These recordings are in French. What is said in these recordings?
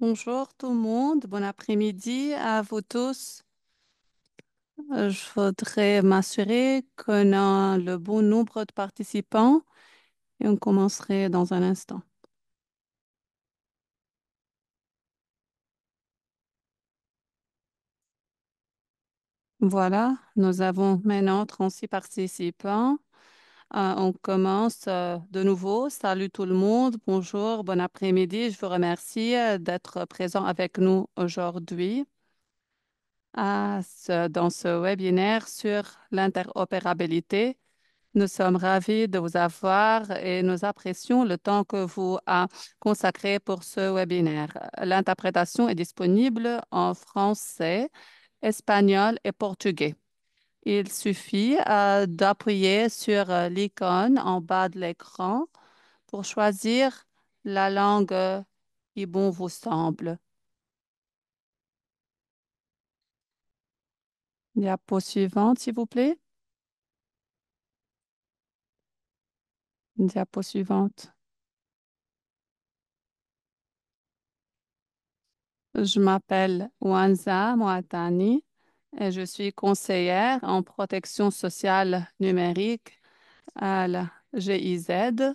Bonjour tout le monde, bon après-midi à vous tous. Je voudrais m'assurer qu'on a le bon nombre de participants et on commencerait dans un instant. Voilà, nous avons maintenant 36 participants. On commence de nouveau. Salut tout le monde, bonjour, bon après-midi. Je vous remercie d'être présent avec nous aujourd'hui dans ce webinaire sur l'interopérabilité. Nous sommes ravis de vous avoir et nous apprécions le temps que vous a consacré pour ce webinaire. L'interprétation est disponible en français, espagnol et portugais. Il suffit d'appuyer sur l'icône en bas de l'écran pour choisir la langue qui bon vous semble. Diapo suivante, s'il vous plaît. Diapo suivante. Je m'appelle Wanza Moatani et je suis conseillère en protection sociale numérique à la GIZ.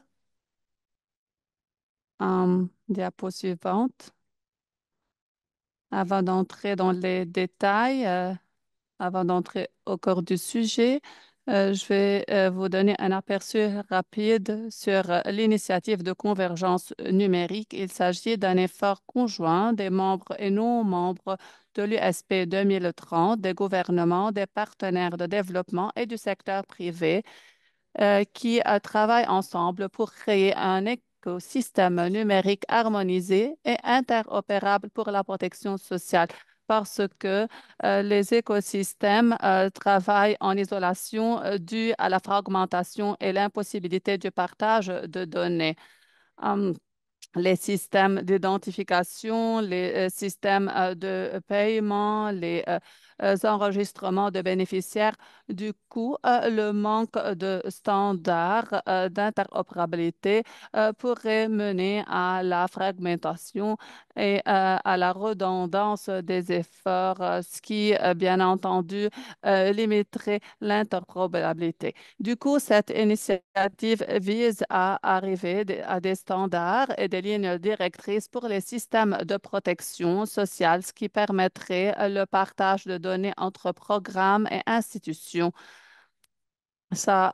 Diapo suivante. Avant d'entrer dans les détails, avant d'entrer au cœur du sujet, je vais vous donner un aperçu rapide sur l'initiative de convergence numérique. Il s'agit d'un effort conjoint des membres et non-membres de l'USP 2030, des gouvernements, des partenaires de développement et du secteur privé qui travaillent ensemble pour créer un écosystème numérique harmonisé et interopérable pour la protection sociale. Parce que les écosystèmes travaillent en isolation due à la fragmentation et l'impossibilité du partage de données. Hum, les systèmes d'identification, les systèmes de paiement, les enregistrements de bénéficiaires. Du coup, le manque de standards d'interopérabilité pourrait mener à la fragmentation et à la redondance des efforts, ce qui, bien entendu, limiterait l'interopérabilité. Du coup, cette initiative vise à arriver à des standards et des lignes directrices pour les systèmes de protection sociale, ce qui permettrait le partage de données entre programmes et institutions. Ça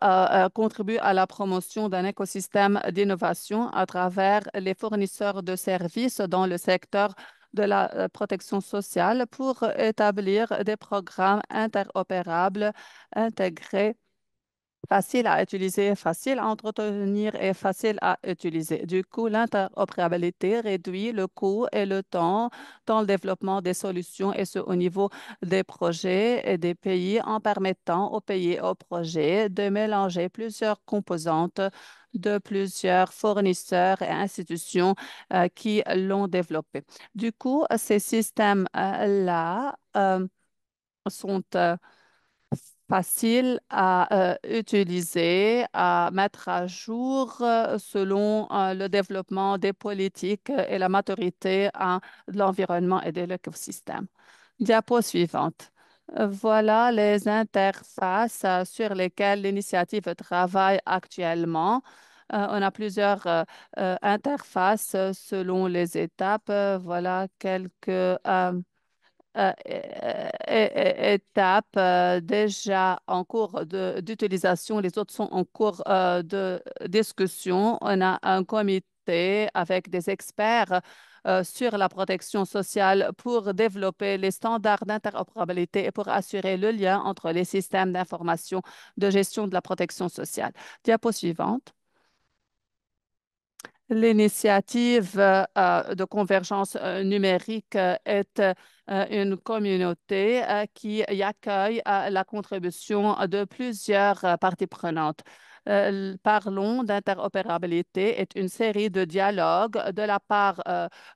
contribue à la promotion d'un écosystème d'innovation à travers les fournisseurs de services dans le secteur de la protection sociale pour établir des programmes interopérables intégrés, facile à utiliser, facile à entretenir et facile à utiliser. Du coup, l'interopérabilité réduit le coût et le temps dans le développement des solutions et ce au niveau des projets et des pays en permettant aux pays et aux projets de mélanger plusieurs composantes de plusieurs fournisseurs et institutions qui l'ont développé. Du coup, ces systèmes-là sont facile à utiliser, à mettre à jour selon le développement des politiques et la maturité de l'environnement et de l'écosystème. Diapo suivante. Voilà les interfaces sur lesquelles l'initiative travaille actuellement. On a plusieurs interfaces selon les étapes. Voilà quelques étapes déjà en cours d'utilisation, les autres sont en cours de discussion. On a un comité avec des experts sur la protection sociale pour développer les standards d'interopérabilité et pour assurer le lien entre les systèmes d'information de gestion de la protection sociale. Diapo suivante. L'initiative de convergence numérique est une communauté qui y accueille la contribution de plusieurs parties prenantes. Parlons d'interopérabilité est une série de dialogues de la part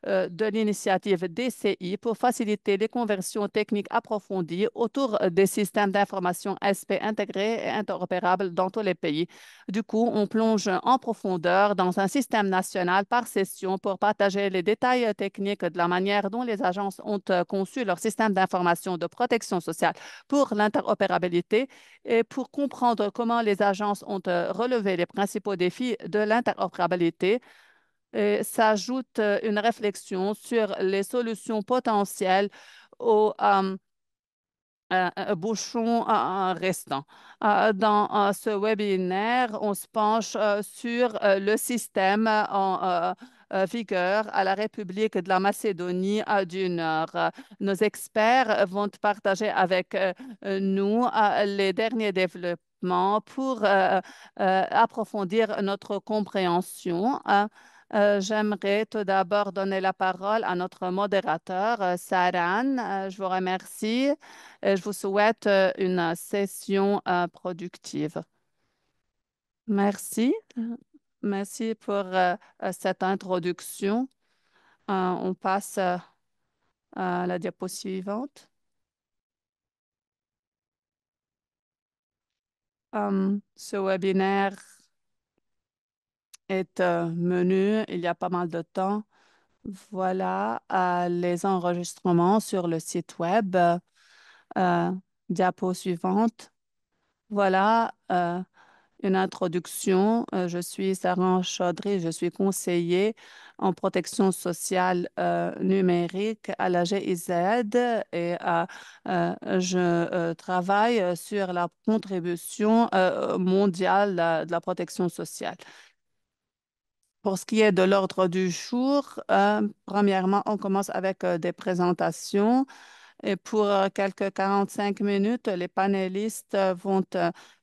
de l'initiative DCI pour faciliter les conversions techniques approfondies autour des systèmes d'information SP intégrés et interopérables dans tous les pays. Du coup, on plonge en profondeur dans un système national par session pour partager les détails techniques de la manière dont les agences ont conçu leur système d'information de protection sociale pour l'interopérabilité et pour comprendre comment les agences ont relevé les principaux défis de l'interopérabilité. Et s'ajoute une réflexion sur les solutions potentielles aux bouchons restants. Dans ce webinaire, on se penche sur le système en vigueur à la République de la Macédonie du Nord. Nos experts vont partager avec nous les derniers développements pour approfondir notre compréhension. J'aimerais tout d'abord donner la parole à notre modérateur, Saran. Je vous remercie et je vous souhaite une session productive. Merci. Merci pour cette introduction. On passe à la diapo suivante. Ce webinaire est menu il y a pas mal de temps. Voilà les enregistrements sur le site web. Euh, Diapo suivante. Voilà une introduction. Je suis Sarah Chaudry, je suis conseiller en protection sociale numérique à la GIZ et je travaille sur la contribution mondiale de la protection sociale. Pour ce qui est de l'ordre du jour, premièrement, on commence avec des présentations. Et pour quelques 45 minutes, les panélistes vont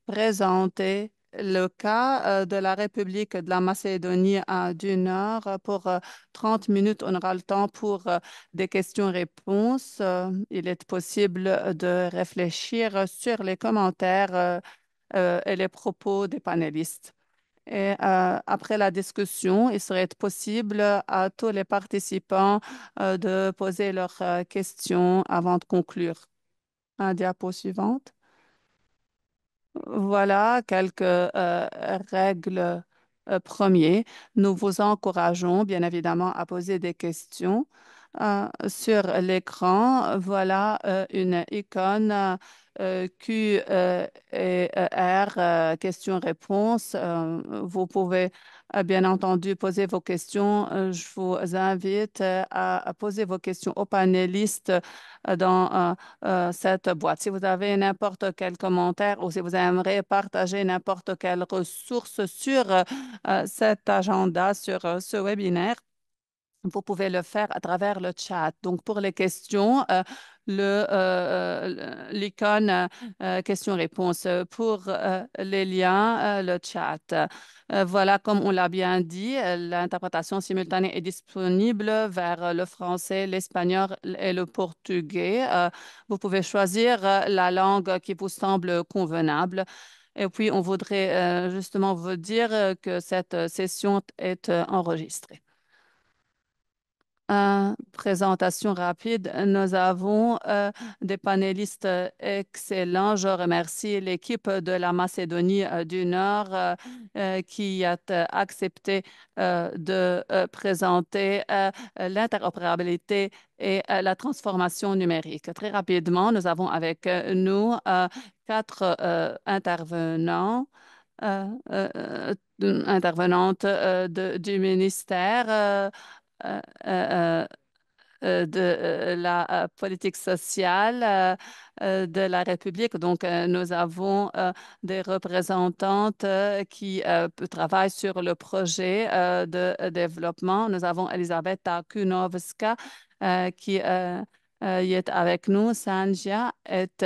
présenter le cas de la République de la Macédonie du Nord. Pour 30 minutes, on aura le temps pour des questions-réponses. Il est possible de réfléchir sur les commentaires et les propos des panélistes. Et après la discussion, il serait possible à tous les participants de poser leurs questions avant de conclure. Un diapo suivante. Voilà quelques règles premières. Nous vous encourageons bien évidemment à poser des questions. Sur l'écran, voilà une icône Q et R, questions-réponses. Vous pouvez bien entendu poser vos questions. Je vous invite à poser vos questions aux panélistes dans cette boîte. Si vous avez n'importe quel commentaire ou si vous aimeriez partager n'importe quelle ressource sur cet agenda, sur ce webinaire, vous pouvez le faire à travers le chat. Donc, pour les questions, l'icône questions-réponses. Pour les liens, le chat. Voilà, comme on l'a bien dit, l'interprétation simultanée est disponible vers le français, l'espagnol et le portugais. Vous pouvez choisir la langue qui vous semble convenable. Et puis, on voudrait justement vous dire que cette session est enregistrée. Présentation rapide. Nous avons des panélistes excellents. Je remercie l'équipe de la Macédonie du Nord qui a accepté de présenter l'interopérabilité et la transformation numérique. Très rapidement, nous avons avec nous quatre intervenants. Intervenantes du ministère euh, euh, de la politique sociale de la République. Donc, nous avons des représentantes qui travaillent sur le projet de développement. Nous avons Elisabetta Kunovska qui y est avec nous. Sandhya est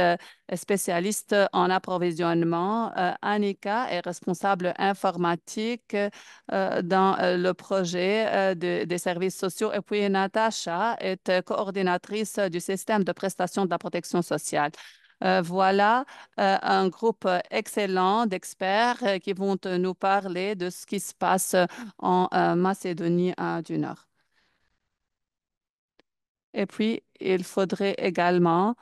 spécialiste en approvisionnement. Annika est responsable informatique dans le projet des services sociaux. Et puis, Natacha est coordinatrice du système de prestation de la protection sociale. Voilà un groupe excellent d'experts qui vont nous parler de ce qui se passe en Macédonie du Nord. Et puis, il faudrait également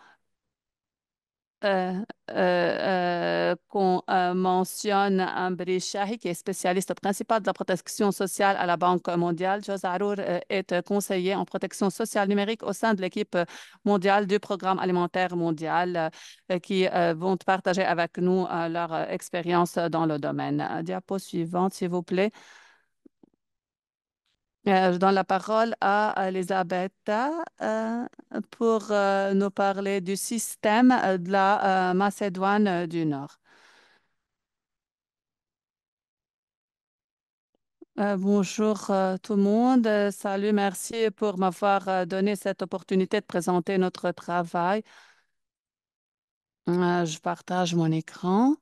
euh, qu'on mentionne Ambry Shahi, qui est spécialiste principal de la protection sociale à la Banque mondiale. Jos Arour est conseiller en protection sociale numérique au sein de l'équipe mondiale du Programme alimentaire mondial, qui vont partager avec nous leur expérience dans le domaine. Diapo suivante, s'il vous plaît. Je donne la parole à Elisabeth pour nous parler du système de la Macédoine du Nord. Bonjour tout le monde. Salut, merci pour m'avoir donné cette opportunité de présenter notre travail. Je partage mon écran.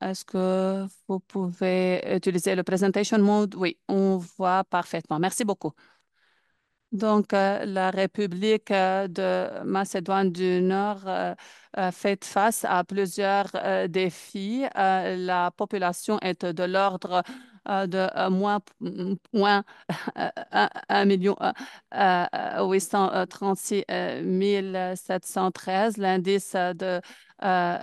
Est-ce que vous pouvez utiliser le presentation mode? Oui, on voit parfaitement. Merci beaucoup. Donc, la République de Macédoine du Nord fait face à plusieurs défis. La population est de l'ordre de moins 1 million 836 713. L'indice de euh,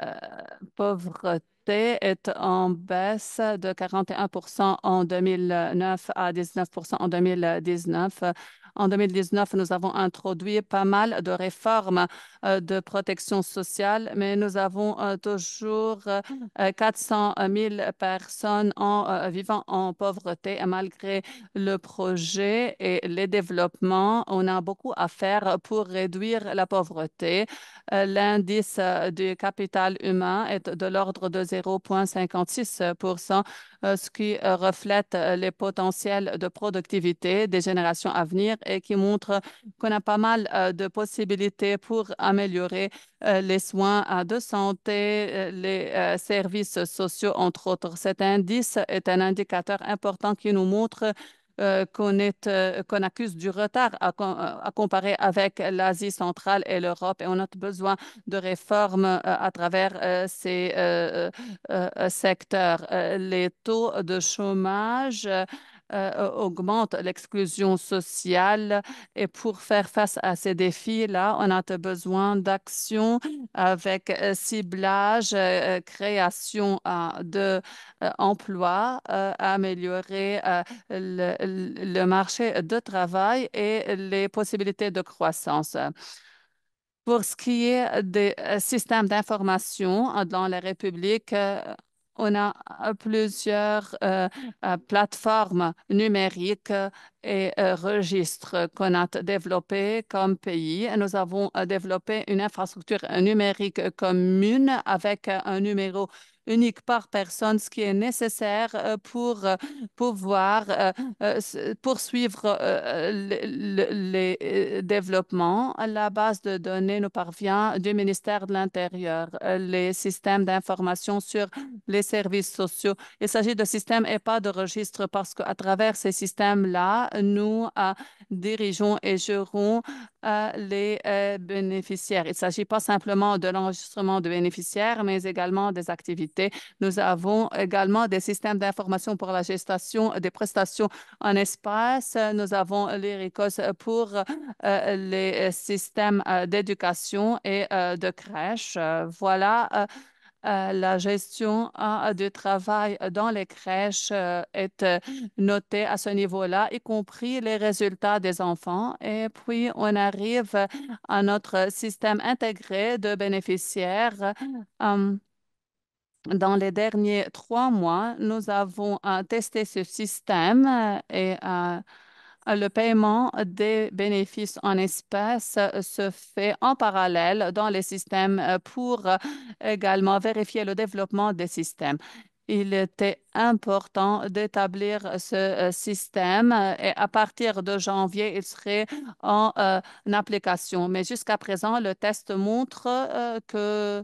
pauvreté est en baisse de 41% en 2009 à 19% en 2019. En 2019, nous avons introduit pas mal de réformes de protection sociale, mais nous avons toujours 400 000 personnes vivant en pauvreté. Et malgré le projet et les développements, on a beaucoup à faire pour réduire la pauvreté. L'indice du capital humain est de l'ordre de 0,56%, ce qui reflète les potentiels de productivité des générations à venir et qui montre qu'on a pas mal de possibilités pour améliorer les soins de santé, les services sociaux, entre autres. Cet indice est un indicateur important qui nous montre qu'on accuse du retard à comparer avec l'Asie centrale et l'Europe et on a besoin de réformes à travers ces secteurs. Les taux de chômage augmentent l'exclusion sociale et pour faire face à ces défis-là, on a besoin d'actions avec ciblage, création d'emplois, améliorer le marché de travail et les possibilités de croissance. Pour ce qui est des systèmes d'information dans la République, on a plusieurs plateformes numériques et registres qu'on a développés comme pays. Nous avons développé une infrastructure numérique commune avec un numéro unique par personne, ce qui est nécessaire pour pouvoir poursuivre les développements. La base de données nous parvient du ministère de l'Intérieur. Les systèmes d'information sur les services sociaux. Il s'agit de systèmes et pas de registres parce qu'à travers ces systèmes-là, nous dirigeons et gérons les bénéficiaires. Il ne s'agit pas simplement de l'enregistrement de bénéficiaires, mais également des activités. Nous avons également des systèmes d'information pour la gestation des prestations en espace. Nous avons l'IRICOS pour les systèmes d'éducation et de crèche. Voilà. La gestion du travail dans les crèches est notée à ce niveau-là, y compris les résultats des enfants. Et puis, on arrive à notre système intégré de bénéficiaires. Euh, Dans les derniers 3 mois, nous avons testé ce système et le paiement des bénéfices en espèces se fait en parallèle dans les systèmes pour également vérifier le développement des systèmes. Il était important d'établir ce système et à partir de janvier, il serait en application. Mais jusqu'à présent, le test montre que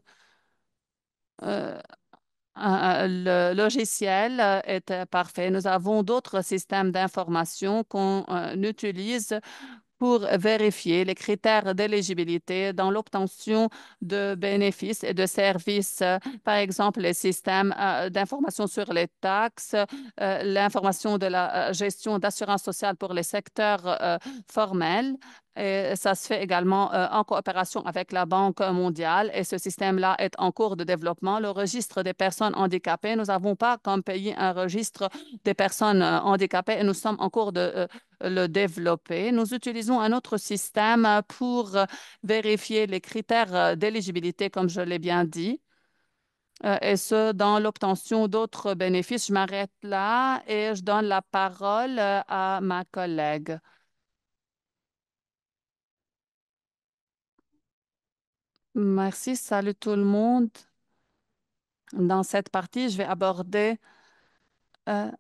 Le logiciel est parfait. Nous avons d'autres systèmes d'information qu'on utilise pour vérifier les critères d'éligibilité dans l'obtention de bénéfices et de services. Par exemple, les systèmes d'information sur les taxes, l'information de la gestion d'assurance sociale pour les secteurs formels. Et ça se fait également en coopération avec la Banque mondiale et ce système-là est en cours de développement. Le registre des personnes handicapées, nous n'avons pas comme pays un registre des personnes handicapées et nous sommes en cours de le développer. Nous utilisons un autre système pour vérifier les critères d'éligibilité, comme je l'ai bien dit, et ce, dans l'obtention d'autres bénéfices. Je m'arrête là et je donne la parole à ma collègue. Merci, salut tout le monde. Dans cette partie, je vais aborder euh,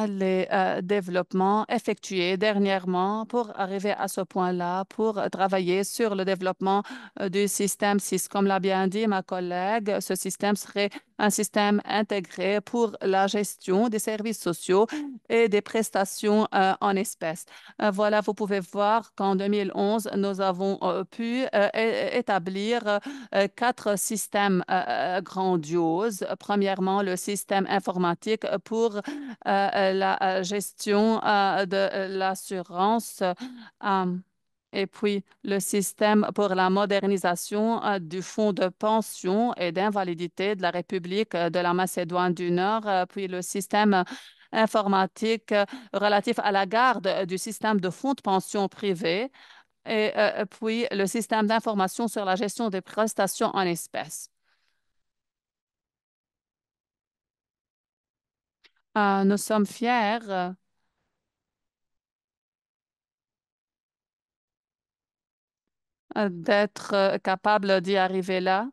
les développements effectués dernièrement pour arriver à ce point-là, pour travailler sur le développement du système 6. Comme l'a bien dit ma collègue, ce système serait un système intégré pour la gestion des services sociaux et des prestations en espèces. Voilà, vous pouvez voir qu'en 2011, nous avons pu établir quatre systèmes grandioses. Premièrement, le système informatique pour la gestion de l'assurance. euh, et puis, le système pour la modernisation du fonds de pension et d'invalidité de la République de la Macédoine du Nord, puis le système informatique relatif à la garde du système de fonds de pension privés, et puis le système d'information sur la gestion des prestations en espèces. Nous sommes fiers d'être capables d'y arriver là.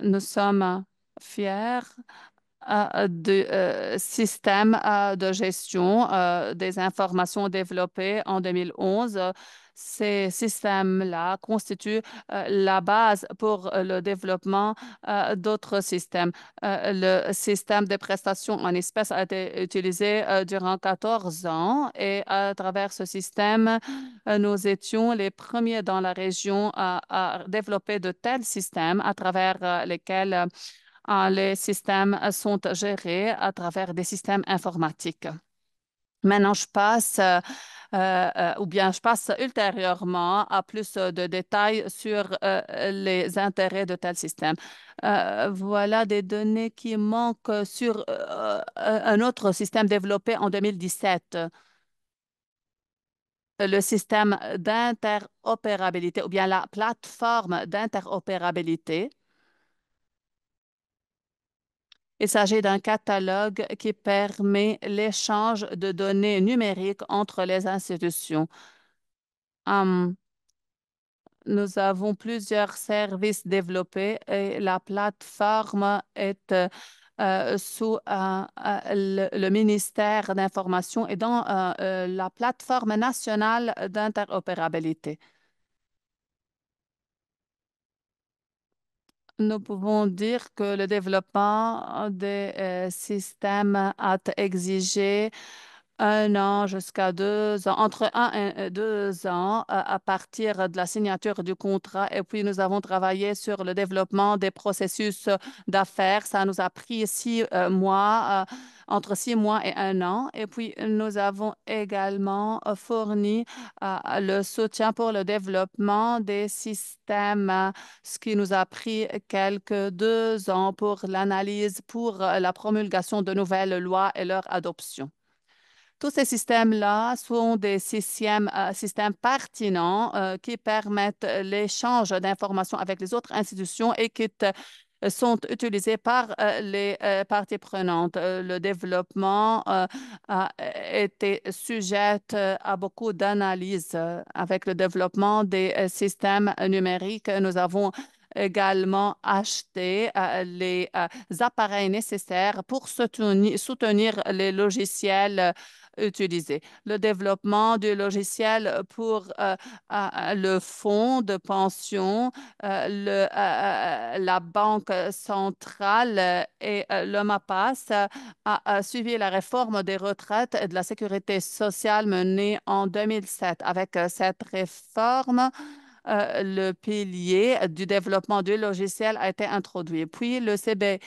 Nous sommes fiers du système de gestion des informations développées en 2011. Ces systèmes-là constituent la base pour le développement d'autres systèmes. Le système de prestations en espèces a été utilisé durant 14 ans et à travers ce système, nous étions les premiers dans la région à développer de tels systèmes à travers lesquels les systèmes sont gérés à travers des systèmes informatiques. Maintenant, je passe, ou bien je passe ultérieurement à plus de détails sur les intérêts de tels systèmes. Voilà des données qui manquent sur un autre système développé en 2017, le système d'interopérabilité ou bien la plateforme d'interopérabilité. Il s'agit d'un catalogue qui permet l'échange de données numériques entre les institutions. Hum, nous avons plusieurs services développés et la plateforme est sous le ministère d'information et dans la plateforme nationale d'interopérabilité. Nous pouvons dire que le développement des systèmes a exigé 1 an jusqu'à 2 ans, entre 1 et 2 ans à partir de la signature du contrat. Et puis, nous avons travaillé sur le développement des processus d'affaires. Ça nous a pris 6 mois, entre 6 mois et 1 an. Et puis, nous avons également fourni le soutien pour le développement des systèmes, ce qui nous a pris quelques 2 ans pour l'analyse, pour la promulgation de nouvelles lois et leur adoption. Tous ces systèmes-là sont des systèmes pertinents qui permettent l'échange d'informations avec les autres institutions et qui sont utilisés par les parties prenantes. Le développement a été sujet à beaucoup d'analyses. Avec le développement des systèmes numériques, nous avons également acheté les appareils nécessaires pour soutenir les logiciels utilisé. Le développement du logiciel pour le fonds de pension, la Banque centrale et le MAPAS a suivi la réforme des retraites et de la sécurité sociale menée en 2007. Avec cette réforme, le pilier du développement du logiciel a été introduit. Puis le CBMIS,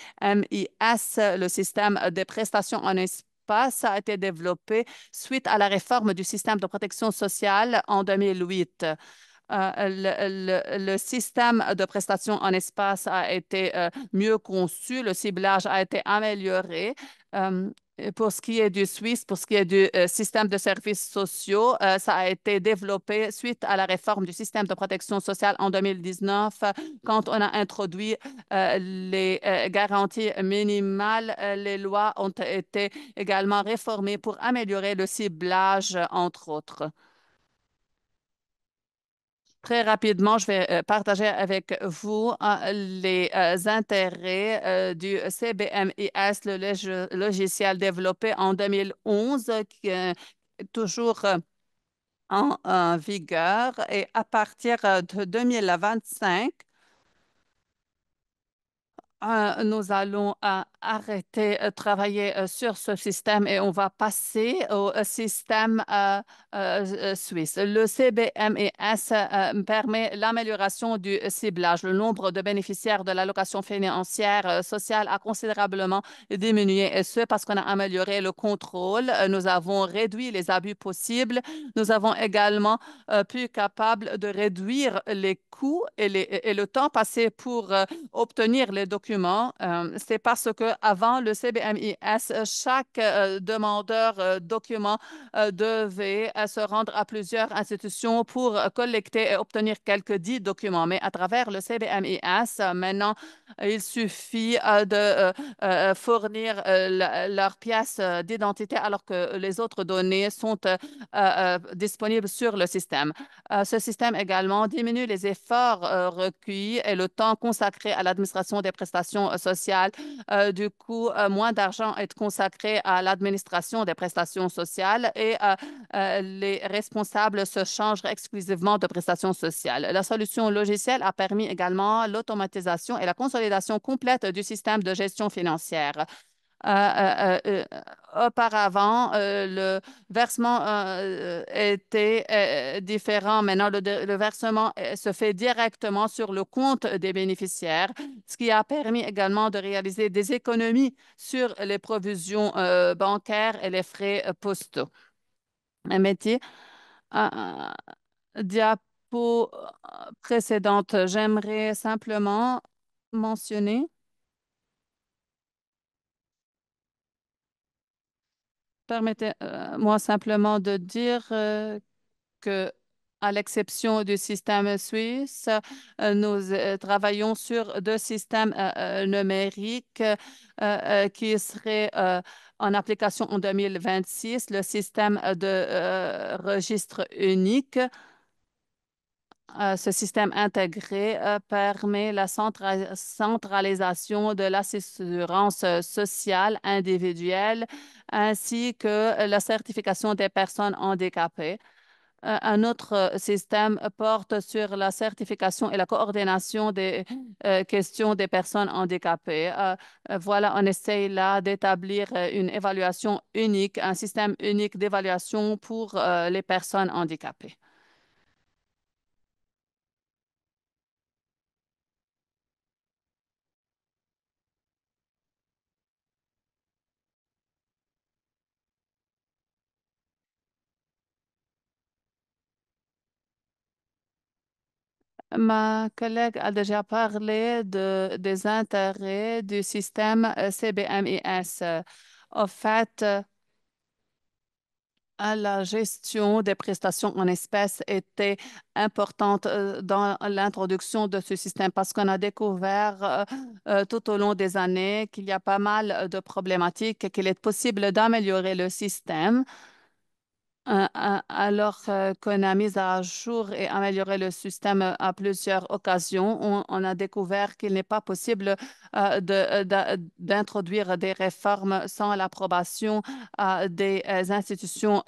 le système des prestations en espace, a été développé suite à la réforme du système de protection sociale en 2008. Le système de prestation en espace a été mieux conçu, le ciblage a été amélioré. Euh, et pour ce qui est du Suisse, pour ce qui est du système de services sociaux, ça a été développé suite à la réforme du système de protection sociale en 2019, quand on a introduit les garanties minimales. Les lois ont été également réformées pour améliorer le ciblage, entre autres. Très rapidement, je vais partager avec vous les intérêts du CBMIS, logiciel développé en 2011, qui est toujours en vigueur. Et à partir de 2025, nous allons arrêter de travailler sur ce système et on va passer au système suisse. Le CBMES permet l'amélioration du ciblage. Le nombre de bénéficiaires de l'allocation financière sociale a considérablement diminué et ce parce qu'on a amélioré le contrôle. Nous avons réduit les abus possibles. Nous avons également pu capable de réduire les coûts et le temps passé pour obtenir les documents. C'est parce que avant le CBMIS, chaque demandeur document devait se rendre à plusieurs institutions pour collecter et obtenir quelques 10 documents. Mais à travers le CBMIS, maintenant, il suffit de fournir leurs pièces d'identité alors que les autres données sont disponibles sur le système. Ce système également diminue les efforts requis et le temps consacré à l'administration des prestations sociales. Du coup, moins d'argent est consacré à l'administration des prestations sociales et les responsables se changent exclusivement de prestations sociales. La solution logicielle a permis également l'automatisation et la consolidation complète du système de gestion financière. Auparavant, le versement était différent. Maintenant, le versement se fait directement sur le compte des bénéficiaires, ce qui a permis également de réaliser des économies sur les provisions bancaires et les frais postaux. Un métier. Euh, Diapo précédente, j'aimerais simplement mentionner. Permettez-moi simplement de dire que, à l'exception du système suisse, nous travaillons sur deux systèmes numériques qui seraient en application en 2026, le système de registre unique. Ce système intégré permet la centralisation de l'assurance sociale individuelle ainsi que la certification des personnes handicapées. Un autre système porte sur la certification et la coordination des questions des personnes handicapées. Voilà, on essaye là d'établir une évaluation unique, un système unique d'évaluation pour les personnes handicapées. Ma collègue a déjà parlé des intérêts du système CBMIS. En fait, la gestion des prestations en espèces était importante dans l'introduction de ce système parce qu'on a découvert tout au long des années qu'il y a pas mal de problématiques et qu'il est possible d'améliorer le système. Alors qu'on a mis à jour et amélioré le système à plusieurs occasions, on a découvert qu'il n'est pas possible d'introduire des réformes sans l'approbation des institutions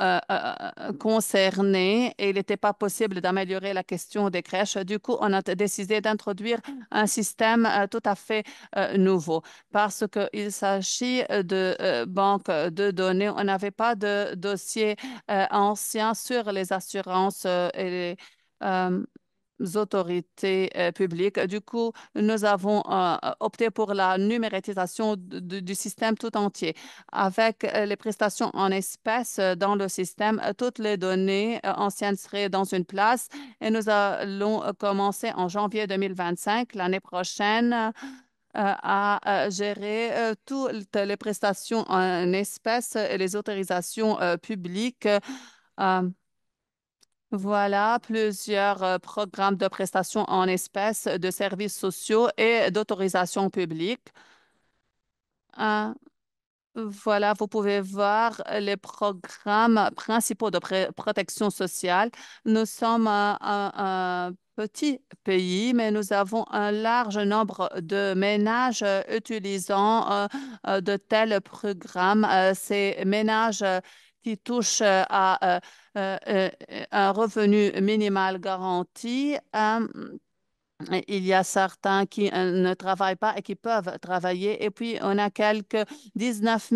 concernées et il n'était pas possible d'améliorer la question des crèches. Du coup, on a décidé d'introduire un système tout à fait nouveau parce qu'il s'agit de banques de données. On n'avait pas de dossier ancien sur les assurances et les euh, autorités publiques. Du coup, nous avons opté pour la numératisation du système tout entier. Avec les prestations en espèces dans le système, toutes les données anciennes seraient dans une place et nous allons commencer en janvier 2025, l'année prochaine, à gérer toutes les prestations en espèces et les autorisations publiques. Euh, voilà plusieurs programmes de prestations en espèces, de services sociaux et d'autorisation publique. Euh, voilà, vous pouvez voir les programmes principaux de protection sociale. Nous sommes un petit pays, mais nous avons un large nombre de ménages utilisant de tels programmes. Ces ménages qui touchent à un revenu minimal garanti. Il y a certains qui ne travaillent pas et qui peuvent travailler. Et puis, on a quelques 19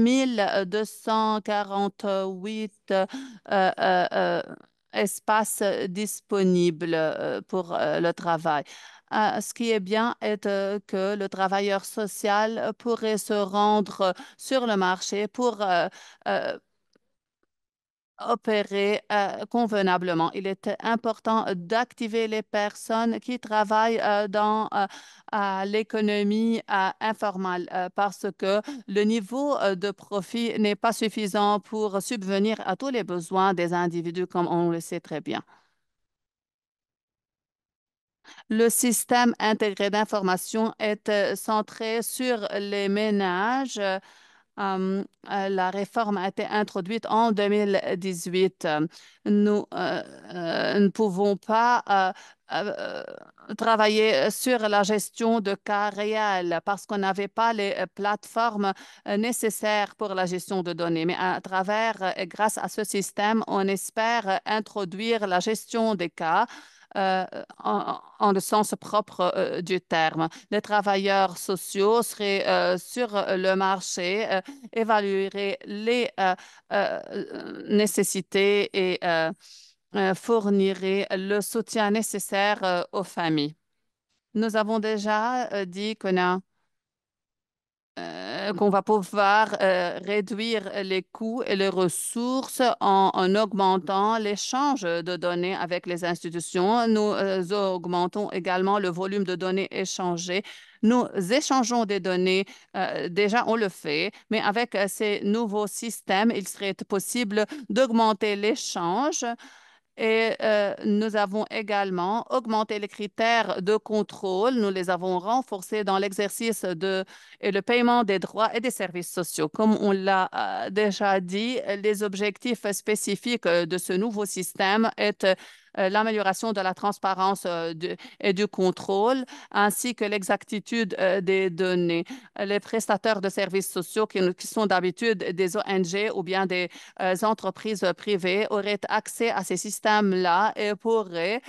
248 espaces disponibles pour le travail. Ce qui est bien est que le travailleur social pourrait se rendre sur le marché pour euh, opérer convenablement. Il est important d'activer les personnes qui travaillent dans à l'économie informelle parce que le niveau de profit n'est pas suffisant pour subvenir à tous les besoins des individus, comme on le sait très bien. Le système intégré d'information est centré sur les ménages. La réforme a été introduite en 2018. Nous ne pouvons pas euh, travailler sur la gestion de cas réels parce qu'on n'avait pas les plateformes nécessaires pour la gestion de données. Mais à travers, et grâce à ce système, on espère introduire la gestion des cas en le sens propre du terme. Les travailleurs sociaux seraient sur le marché, évalueraient les nécessités et fourniraient le soutien nécessaire aux familles. Nous avons déjà dit qu'on va pouvoir réduire les coûts et les ressources en augmentant l'échange de données avec les institutions. Nous augmentons également le volume de données échangées. Nous échangeons des données, déjà on le fait, mais avec ces nouveaux systèmes, il serait possible d'augmenter l'échange et nous avons également augmenté les critères de contrôle. Nous les avons renforcés dans l'exercice et le paiement des droits et des services sociaux. Comme on l'a déjà dit, les objectifs spécifiques de ce nouveau système est l'amélioration de la transparence et du contrôle, ainsi que l'exactitude des données. Les prestataires de services sociaux qui sont d'habitude des ONG ou bien des entreprises privées auraient accès à ces systèmes-là et pourraient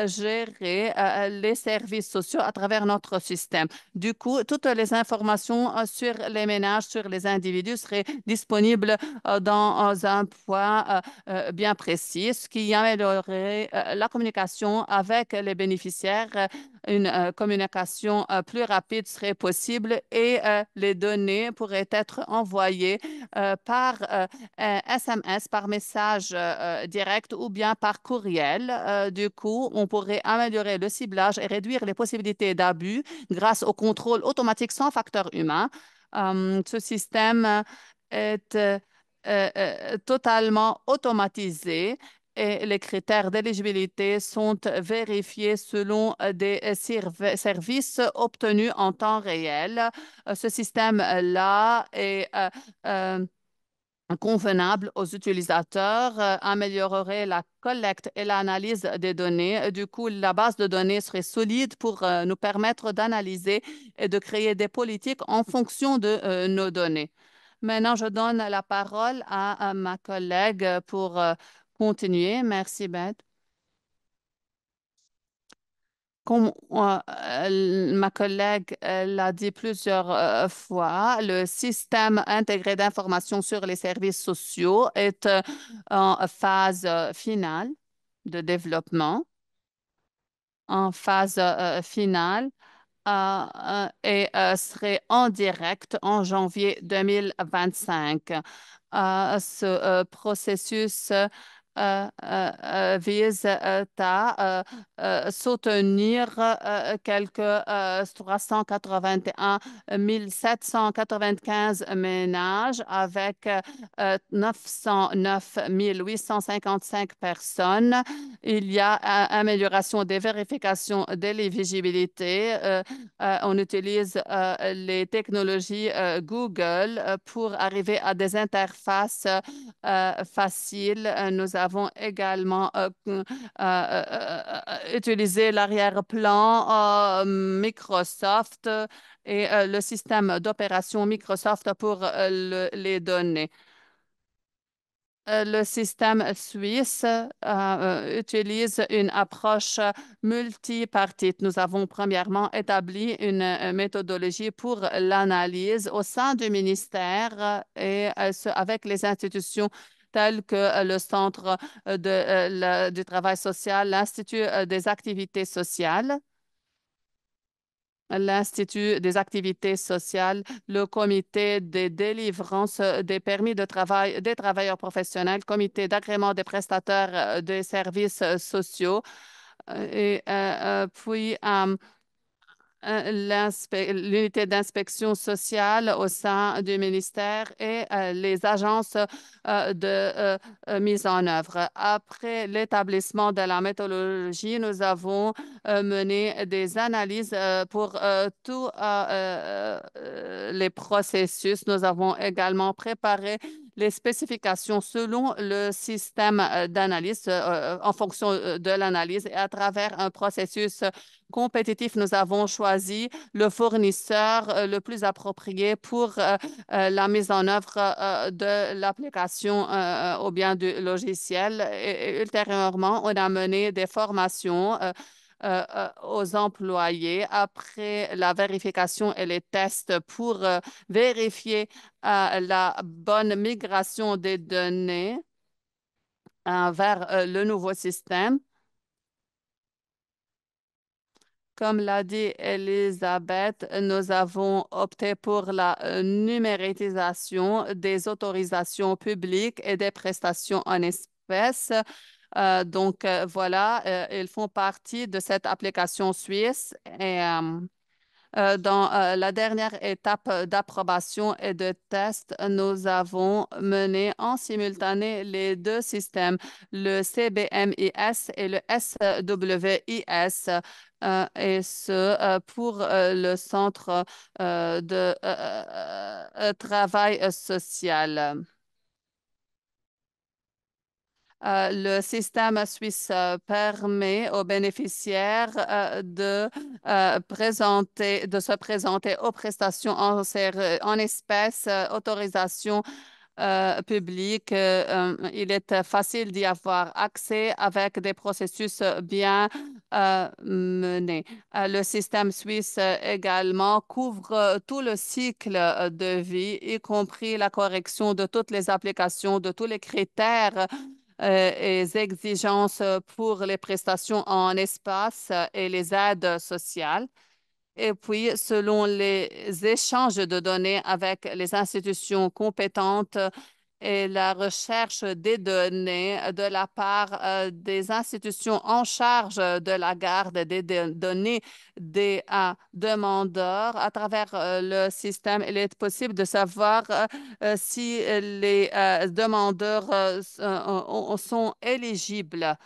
gérer les services sociaux à travers notre système. Du coup, toutes les informations sur les ménages, sur les individus seraient disponibles dans un point bien précis, ce qui améliorerait la communication avec les bénéficiaires. Une communication plus rapide serait possible et les données pourraient être envoyées par SMS, par message direct ou bien par courriel. Du coup, on pourrait améliorer le ciblage et réduire les possibilités d'abus grâce au contrôle automatique sans facteur humain. Ce système est totalement automatisé et les critères d'éligibilité sont vérifiés selon des services obtenus en temps réel. Ce système-là est convenable aux utilisateurs, améliorerait la collecte et l'analyse des données. Du coup, la base de données serait solide pour nous permettre d'analyser et de créer des politiques en fonction de nos données. Maintenant, je donne la parole à ma collègue pour continuer. Merci, Beth. Comme ma collègue l'a dit plusieurs fois, le système intégré d'information sur les services sociaux est en phase finale de développement, en phase finale et serait en direct en janvier 2025. Ce processus vise à soutenir quelques 381 795 ménages avec 909 855 personnes. Il y a amélioration des vérifications de l'éligibilité. On utilise les technologies Google pour arriver à des interfaces faciles. Nous avons également utilisé l'arrière-plan Microsoft et le système d'opération Microsoft pour les données. Le système suisse utilise une approche multipartite. Nous avons premièrement établi une méthodologie pour l'analyse au sein du ministère avec les institutions telles que le Centre du travail social, l'Institut des activités sociales, l'Institut des activités sociales, le comité des délivrances des permis de travail des travailleurs professionnels, comité d'agrément des prestataires des services sociaux puis l'unité d'inspection sociale au sein du ministère et les agences mise en œuvre. Après l'établissement de la méthodologie, nous avons mené des analyses pour tous les processus. Nous avons également préparé les spécifications selon le système d'analyse en fonction de l'analyse et à travers un processus compétitif, nous avons choisi le fournisseur le plus approprié pour la mise en œuvre de l'application ou bien du logiciel. Et ultérieurement, on a mené des formations aux employés après la vérification et les tests pour vérifier la bonne migration des données vers le nouveau système. Comme l'a dit Elisabeth, nous avons opté pour la numérisation des autorisations publiques et des prestations en espèces. Voilà, ils font partie de cette application suisse et dans la dernière étape d'approbation et de test, nous avons mené en simultané les deux systèmes, le CBMIS et le SWIS, et ce pour le Centre de travail social. Le système suisse permet aux bénéficiaires de se présenter aux prestations en espèces, autorisation publique. Il est facile d'y avoir accès avec des processus bien menés. Le système suisse également couvre tout le cycle de vie, y compris la correction de toutes les applications, de tous les critères et exigences pour les prestations en espace et les aides sociales. Et puis, selon les échanges de données avec les institutions compétentes et la recherche des données de la part des institutions en charge de la garde des données des demandeurs, à travers le système, il est possible de savoir si les demandeurs sont éligibles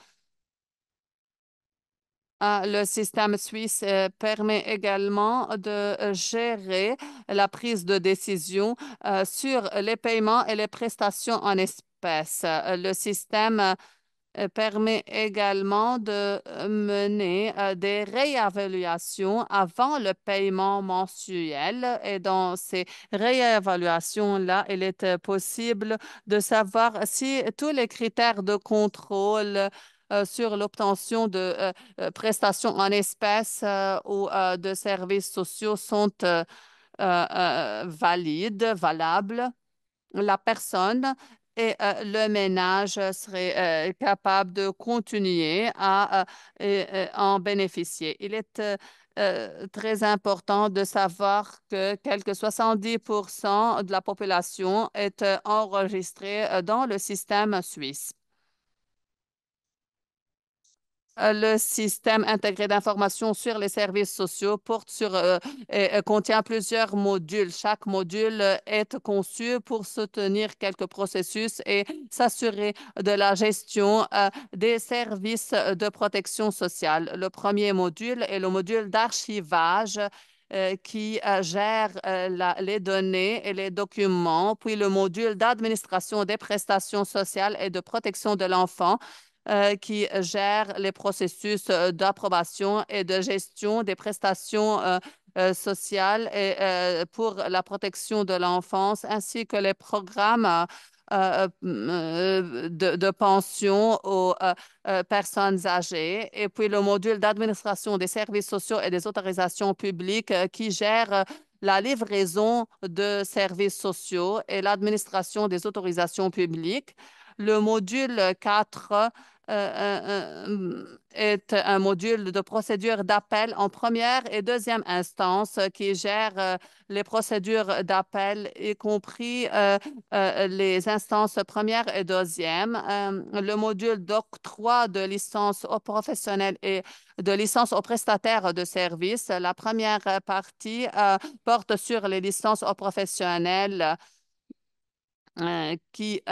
Le système suisse permet également de gérer la prise de décision sur les paiements et les prestations en espèces. Le système permet également de mener des réévaluations avant le paiement mensuel. Et dans ces réévaluations-là, il est possible de savoir si tous les critères de contrôle sur l'obtention de prestations en espèces ou de services sociaux sont valables. La personne et le ménage seraient capables de continuer à en bénéficier. Il est très important de savoir que quelque 70% de la population est enregistrée dans le système suisse. Le système intégré d'information sur les services sociaux contient plusieurs modules. Chaque module est conçu pour soutenir quelques processus et s'assurer de la gestion des services de protection sociale. Le premier module est le module d'archivage qui gère les données et les documents, puis le module d'administration des prestations sociales et de protection de l'enfant qui gère les processus d'approbation et de gestion des prestations sociales et pour la protection de l'enfance, ainsi que les programmes de pension aux personnes âgées. Et puis le module d'administration des services sociaux et des autorisations publiques qui gère la livraison de services sociaux et l'administration des autorisations publiques. Le module 4 est un module de procédure d'appel en première et deuxième instance qui gère les procédures d'appel, y compris les instances première et deuxième. Le module d'octroi de licence aux professionnels et de licence aux prestataires de services. La première partie porte sur les licences aux professionnels qui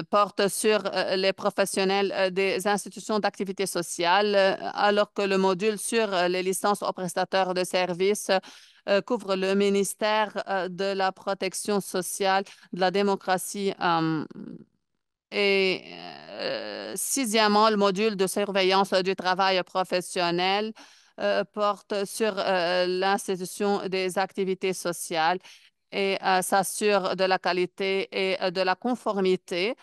porte sur les professionnels des institutions d'activité sociale, alors que le module sur les licences aux prestataires de services couvre le ministère de la protection sociale, de la démocratie et sixièmement, le module de surveillance du travail professionnel porte sur l'institution des activités sociales et s'assure de la qualité et de la conformité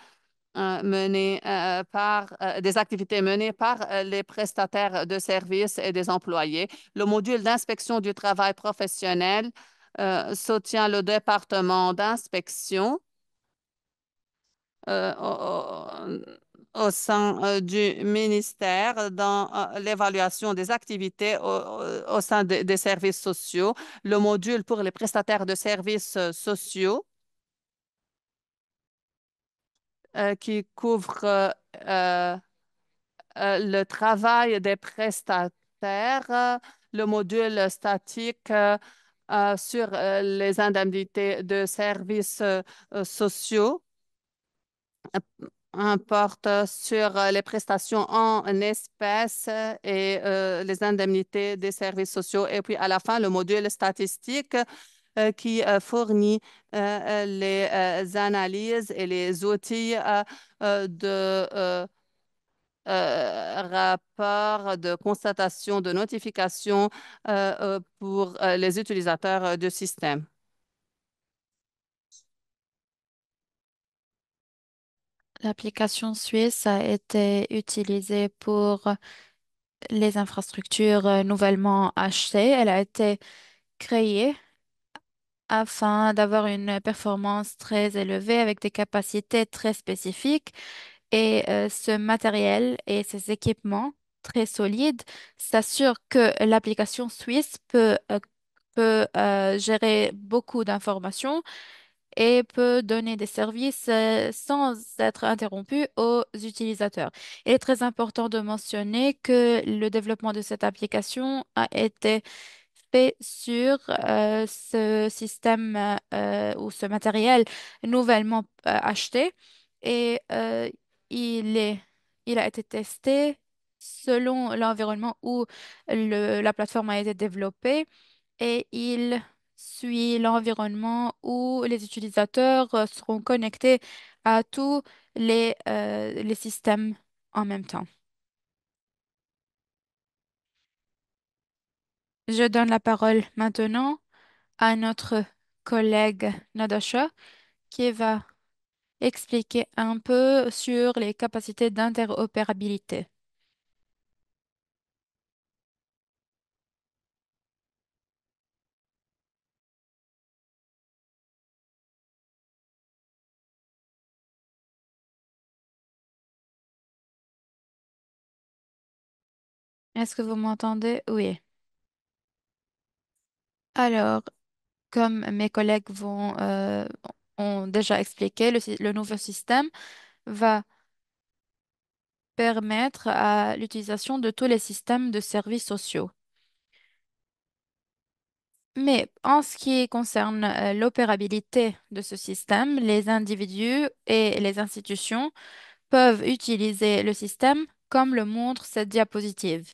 des activités menées par les prestataires de services et des employés. Le module d'inspection du travail professionnel soutient le département d'inspection au sein du ministère dans l'évaluation des activités au sein des services sociaux. Le module pour les prestataires de services sociaux qui couvre euh, le travail des prestataires, le module statique sur les indemnités de services sociaux porte sur les prestations en espèces et les indemnités des services sociaux. Et puis à la fin, le module statistique qui fournit les analyses et les outils de rapport, de constatation, de notification pour les utilisateurs du système. L'application suisse a été utilisée pour les infrastructures nouvellement achetées. Elle a été créée afin d'avoir une performance très élevée avec des capacités très spécifiques. Et ce matériel et ces équipements très solides s'assurent que l'application suisse peut gérer beaucoup d'informations et peut donner des services sans être interrompu aux utilisateurs. Il est très important de mentionner que le développement de cette application a été fait sur ce système ou ce matériel nouvellement acheté et il est, il a été testé selon l'environnement où la plateforme a été développée et il suit l'environnement où les utilisateurs seront connectés à tous les systèmes en même temps. Je donne la parole maintenant à notre collègue Nadasha qui va expliquer un peu sur les capacités d'interopérabilité. Est-ce que vous m'entendez? Oui. Alors, comme mes collègues ont déjà expliqué, le nouveau système va permettre à l'utilisation de tous les systèmes de services sociaux. Mais en ce qui concerne l'opérabilité de ce système, les individus et les institutions peuvent utiliser le système comme le montre cette diapositive.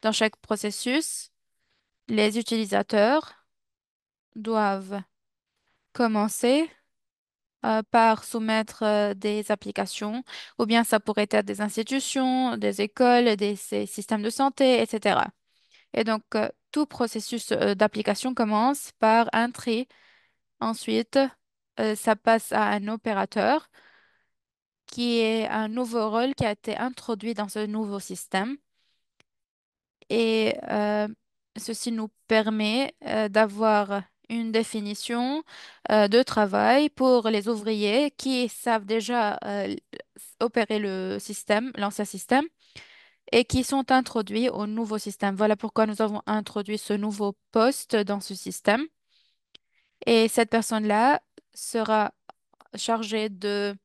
Dans chaque processus, les utilisateurs doivent commencer par soumettre des applications, ou bien ça pourrait être des institutions, des écoles, des systèmes de santé, etc. Et donc, tout processus d'application commence par un tri. Ensuite, ça passe à un opérateur qui est un nouveau rôle qui a été introduit dans ce nouveau système. Et ceci nous permet d'avoir une définition de travail pour les ouvriers qui savent déjà opérer le système, l'ancien système, et qui sont introduits au nouveau système. Voilà pourquoi nous avons introduit ce nouveau poste dans ce système. Et cette personne-là sera chargée de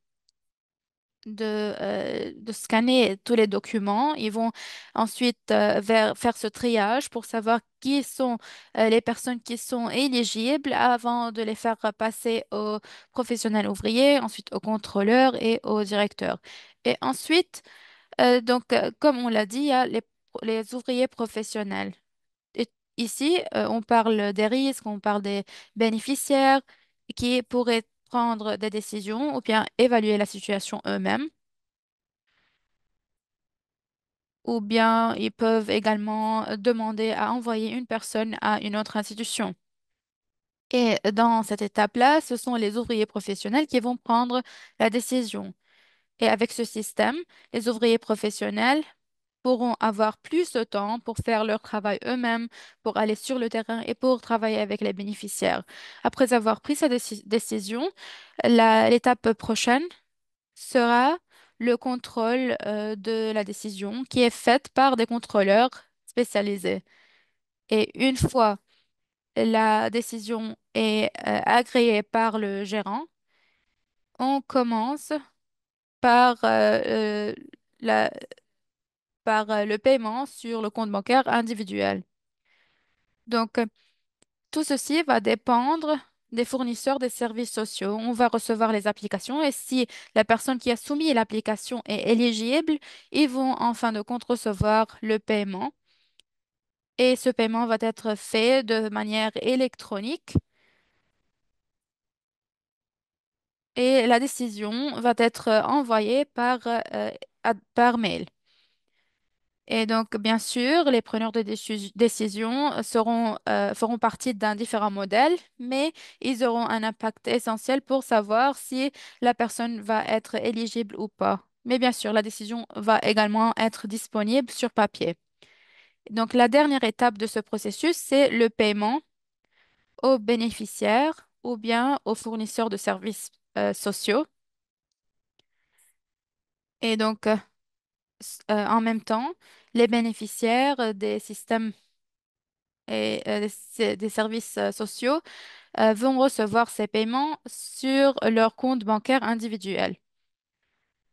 scanner tous les documents. Ils vont ensuite faire ce triage pour savoir qui sont les personnes qui sont éligibles avant de les faire passer aux professionnels ouvriers, ensuite aux contrôleurs et aux directeurs. Et ensuite, comme on l'a dit, il y a les ouvriers professionnels. Et ici, on parle des risques, on parle des bénéficiaires qui pourraient prendre des décisions ou bien évaluer la situation eux-mêmes. Ou bien ils peuvent également demander à envoyer une personne à une autre institution. Et dans cette étape-là, ce sont les ouvriers professionnels qui vont prendre la décision. Et avec ce système, les ouvriers professionnels pourront avoir plus de temps pour faire leur travail eux-mêmes, pour aller sur le terrain et pour travailler avec les bénéficiaires. Après avoir pris cette décision, l'étape prochaine sera le contrôle de la décision qui est faite par des contrôleurs spécialisés. Et une fois la décision est agréée par le gérant, on commence par, la- le paiement sur le compte bancaire individuel. Donc, tout ceci va dépendre des fournisseurs des services sociaux. On va recevoir les applications et si la personne qui a soumis l'application est éligible, ils vont en fin de compte recevoir le paiement. Et ce paiement va être fait de manière électronique et la décision va être envoyée par mail. Et donc, bien sûr, les preneurs de décision feront partie d'un différent modèle, mais ils auront un impact essentiel pour savoir si la personne va être éligible ou pas. Mais bien sûr, la décision va également être disponible sur papier. Donc, la dernière étape de ce processus, c'est le paiement aux bénéficiaires ou bien aux fournisseurs de services sociaux. Et donc, en même temps, les bénéficiaires des systèmes et des services sociaux vont recevoir ces paiements sur leur compte bancaire individuel.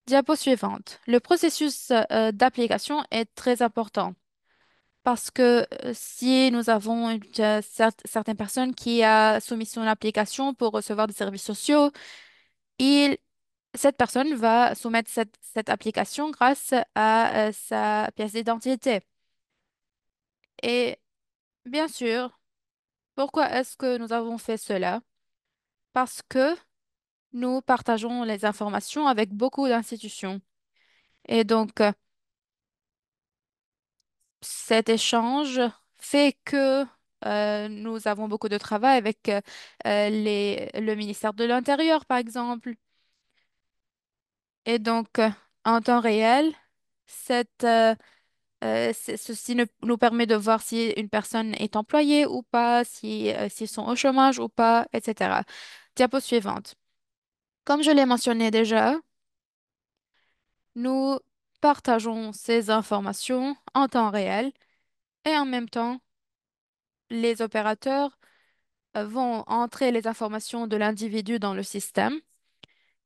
Diapo suivante. Le processus d'application est très important parce que si nous avons certaines personnes qui a soumis son application pour recevoir des services sociaux, cette personne va soumettre cette application grâce à sa pièce d'identité. Et bien sûr, pourquoi est-ce que nous avons fait cela? Parce que nous partageons les informations avec beaucoup d'institutions. Et donc, cet échange fait que nous avons beaucoup de travail avec le ministère de l'Intérieur, par exemple. Et donc, en temps réel, ceci nous permet de voir si une personne est employée ou pas, si, s'ils sont au chômage ou pas, etc. Diapo suivante. Comme je l'ai mentionné déjà, nous partageons ces informations en temps réel et en même temps, les opérateurs vont entrer les informations de l'individu dans le système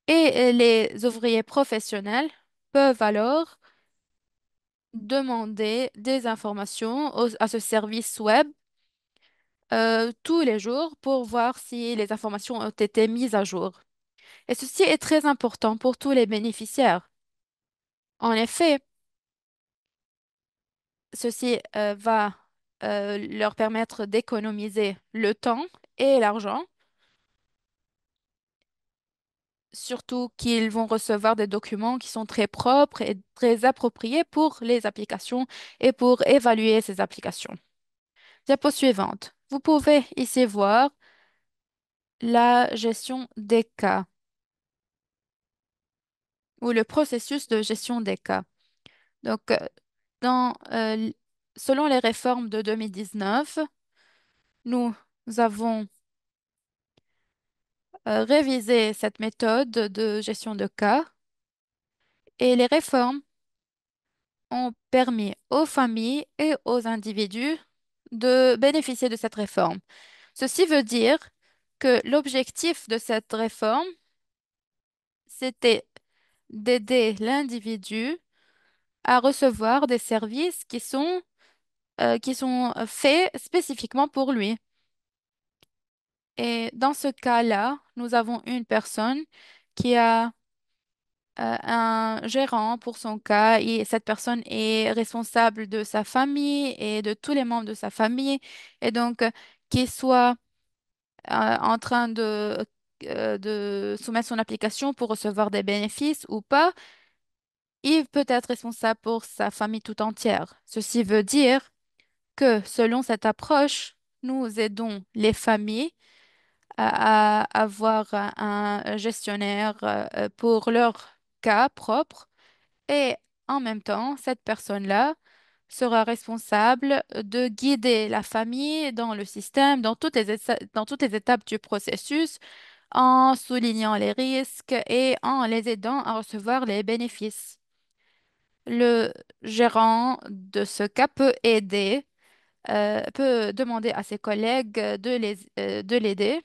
et les ouvriers professionnels peuvent alors demander des informations à ce service web tous les jours pour voir si les informations ont été mises à jour. Et ceci est très important pour tous les bénéficiaires. En effet, ceci va leur permettre d'économiser le temps et l'argent, surtout qu'ils vont recevoir des documents qui sont très propres et très appropriés pour les applications et pour évaluer ces applications. Diapo suivante. Vous pouvez ici voir la gestion des cas ou le processus de gestion des cas. Donc, dans, euh, l- selon les réformes de 2019, nous avons révisé cette méthode de gestion de cas et les réformes ont permis aux familles et aux individus de bénéficier de cette réforme. Ceci veut dire que l'objectif de cette réforme, c'était d'aider l'individu à recevoir des services qui sont faits spécifiquement pour lui. Et dans ce cas-là, nous avons une personne qui a un gérant pour son cas et cette personne est responsable de sa famille et de tous les membres de sa famille et donc qu'il soit en train de soumettre son application pour recevoir des bénéfices ou pas, il peut être responsable pour sa famille tout entière. Ceci veut dire que selon cette approche, nous aidons les familles à avoir un gestionnaire pour leur cas propre et en même temps, cette personne-là sera responsable de guider la famille dans le système, dans toutes les étapes du processus, en soulignant les risques et en les aidant à recevoir les bénéfices. Le gérant de ce cas peut demander à ses collègues de l'aider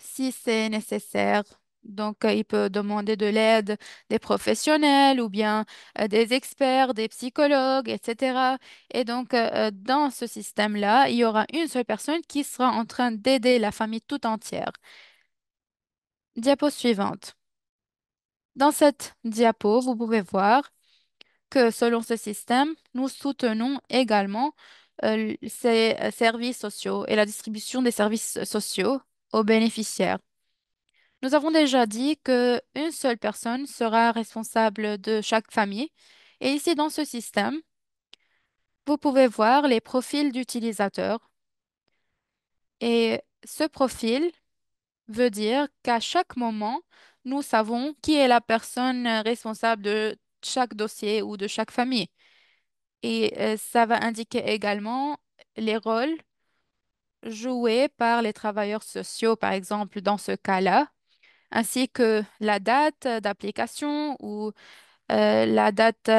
si c'est nécessaire. Donc, il peut demander de l'aide des professionnels ou bien des experts, des psychologues, etc. Et donc, dans ce système-là, il y aura une seule personne qui sera en train d'aider la famille tout entière. Diapo suivante. Dans cette diapo, vous pouvez voir que selon ce système, nous soutenons également ces services sociaux et la distribution des services sociaux aux bénéficiaires. Nous avons déjà dit que une seule personne sera responsable de chaque famille. Et ici, dans ce système, vous pouvez voir les profils d'utilisateurs. Et ce profil veut dire qu'à chaque moment, nous savons qui est la personne responsable de chaque dossier ou de chaque famille. Et ça va indiquer également les rôles joués par les travailleurs sociaux, par exemple, dans ce cas-là, ainsi que la date d'application ou la date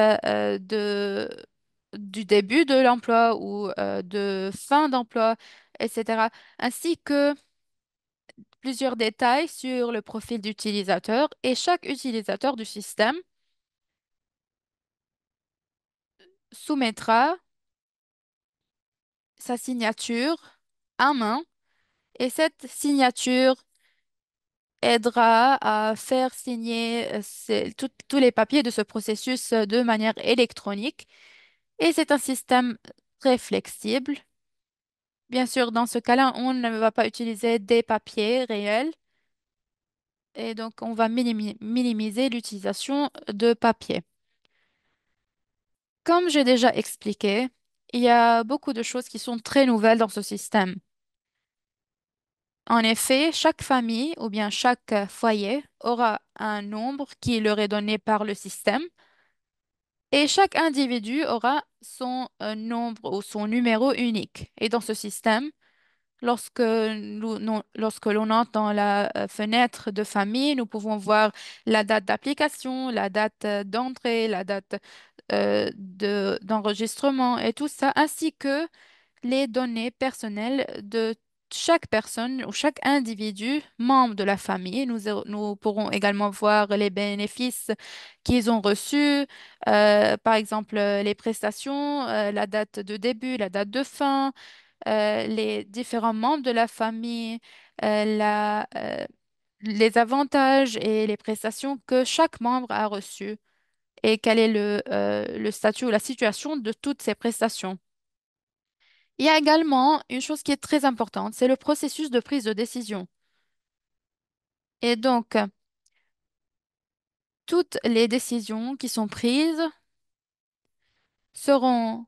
du début de l'emploi ou de fin d'emploi, etc., ainsi que plusieurs détails sur le profil d'utilisateur et chaque utilisateur du système soumettra sa signature à main et cette signature aidera à faire signer tous les papiers de ce processus de manière électronique. Et c'est un système très flexible. Bien sûr, dans ce cas-là, on ne va pas utiliser des papiers réels et donc on va minimiser l'utilisation de papier. Comme j'ai déjà expliqué, il y a beaucoup de choses qui sont très nouvelles dans ce système. En effet, chaque famille ou bien chaque foyer aura un nombre qui leur est donné par le système et chaque individu aura son nombre ou son numéro unique. Et dans ce système, lorsque l'on entre dans la fenêtre de famille, nous pouvons voir la date d'application, la date d'entrée, la date d'enregistrement et tout ça, ainsi que les données personnelles de chaque personne ou chaque individu membre de la famille. Nous pourrons également voir les bénéfices qu'ils ont reçus, par exemple les prestations, la date de début, la date de fin, les différents membres de la famille, les avantages et les prestations que chaque membre a reçus et quel est le statut ou la situation de toutes ces prestations. Il y a également une chose qui est très importante, c'est le processus de prise de décision. Et donc, toutes les décisions qui sont prises seront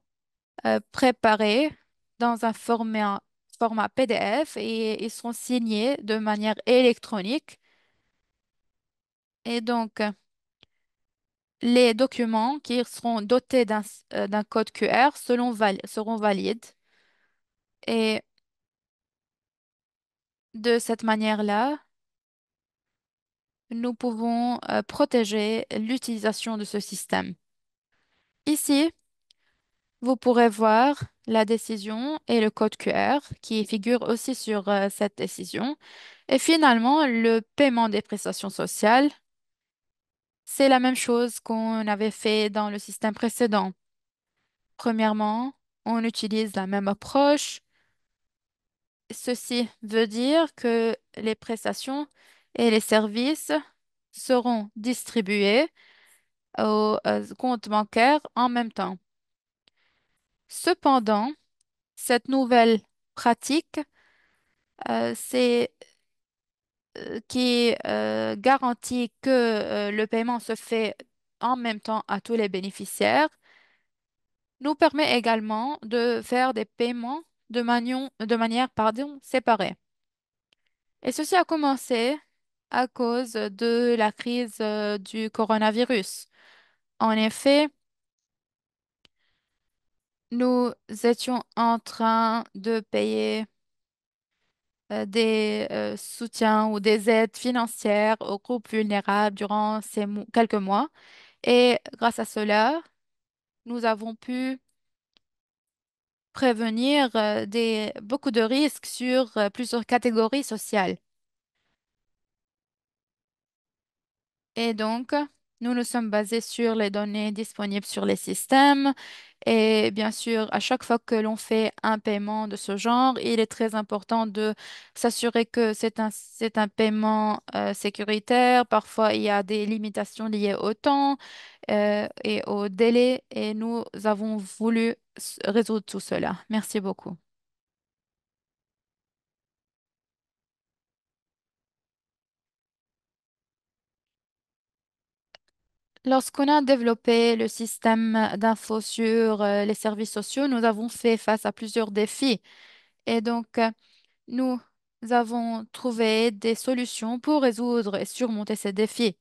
préparées dans un format PDF et ils seront signés de manière électronique. Et donc, les documents qui seront dotés d'un code QR seront valides. Et de cette manière-là, nous pouvons protéger l'utilisation de ce système. Ici, vous pourrez voir la décision et le code QR qui figurent aussi sur cette décision. Et finalement, le paiement des prestations sociales, c'est la même chose qu'on avait fait dans le système précédent. Premièrement, on utilise la même approche. Ceci veut dire que les prestations et les services seront distribués au compte bancaire en même temps. Cependant, cette nouvelle pratique, c'est qui garantit que le paiement se fait en même temps à tous les bénéficiaires, nous permet également de faire des paiements de manière, pardon, séparée. Et ceci a commencé à cause de la crise du coronavirus. En effet, nous étions en train de payer des soutiens ou des aides financières aux groupes vulnérables durant quelques mois. Et grâce à cela, nous avons pu prévenir beaucoup de risques sur plusieurs catégories sociales. Et donc, nous nous sommes basés sur les données disponibles sur les systèmes. Et bien sûr, à chaque fois que l'on fait un paiement de ce genre, il est très important de s'assurer que c'est un paiement sécuritaire. Parfois, il y a des limitations liées au temps et au délai. Et nous avons voulu résoudre tout cela. Merci beaucoup. Lorsqu'on a développé le système d'info sur les services sociaux, nous avons fait face à plusieurs défis. Et donc, nous avons trouvé des solutions pour résoudre et surmonter ces défis.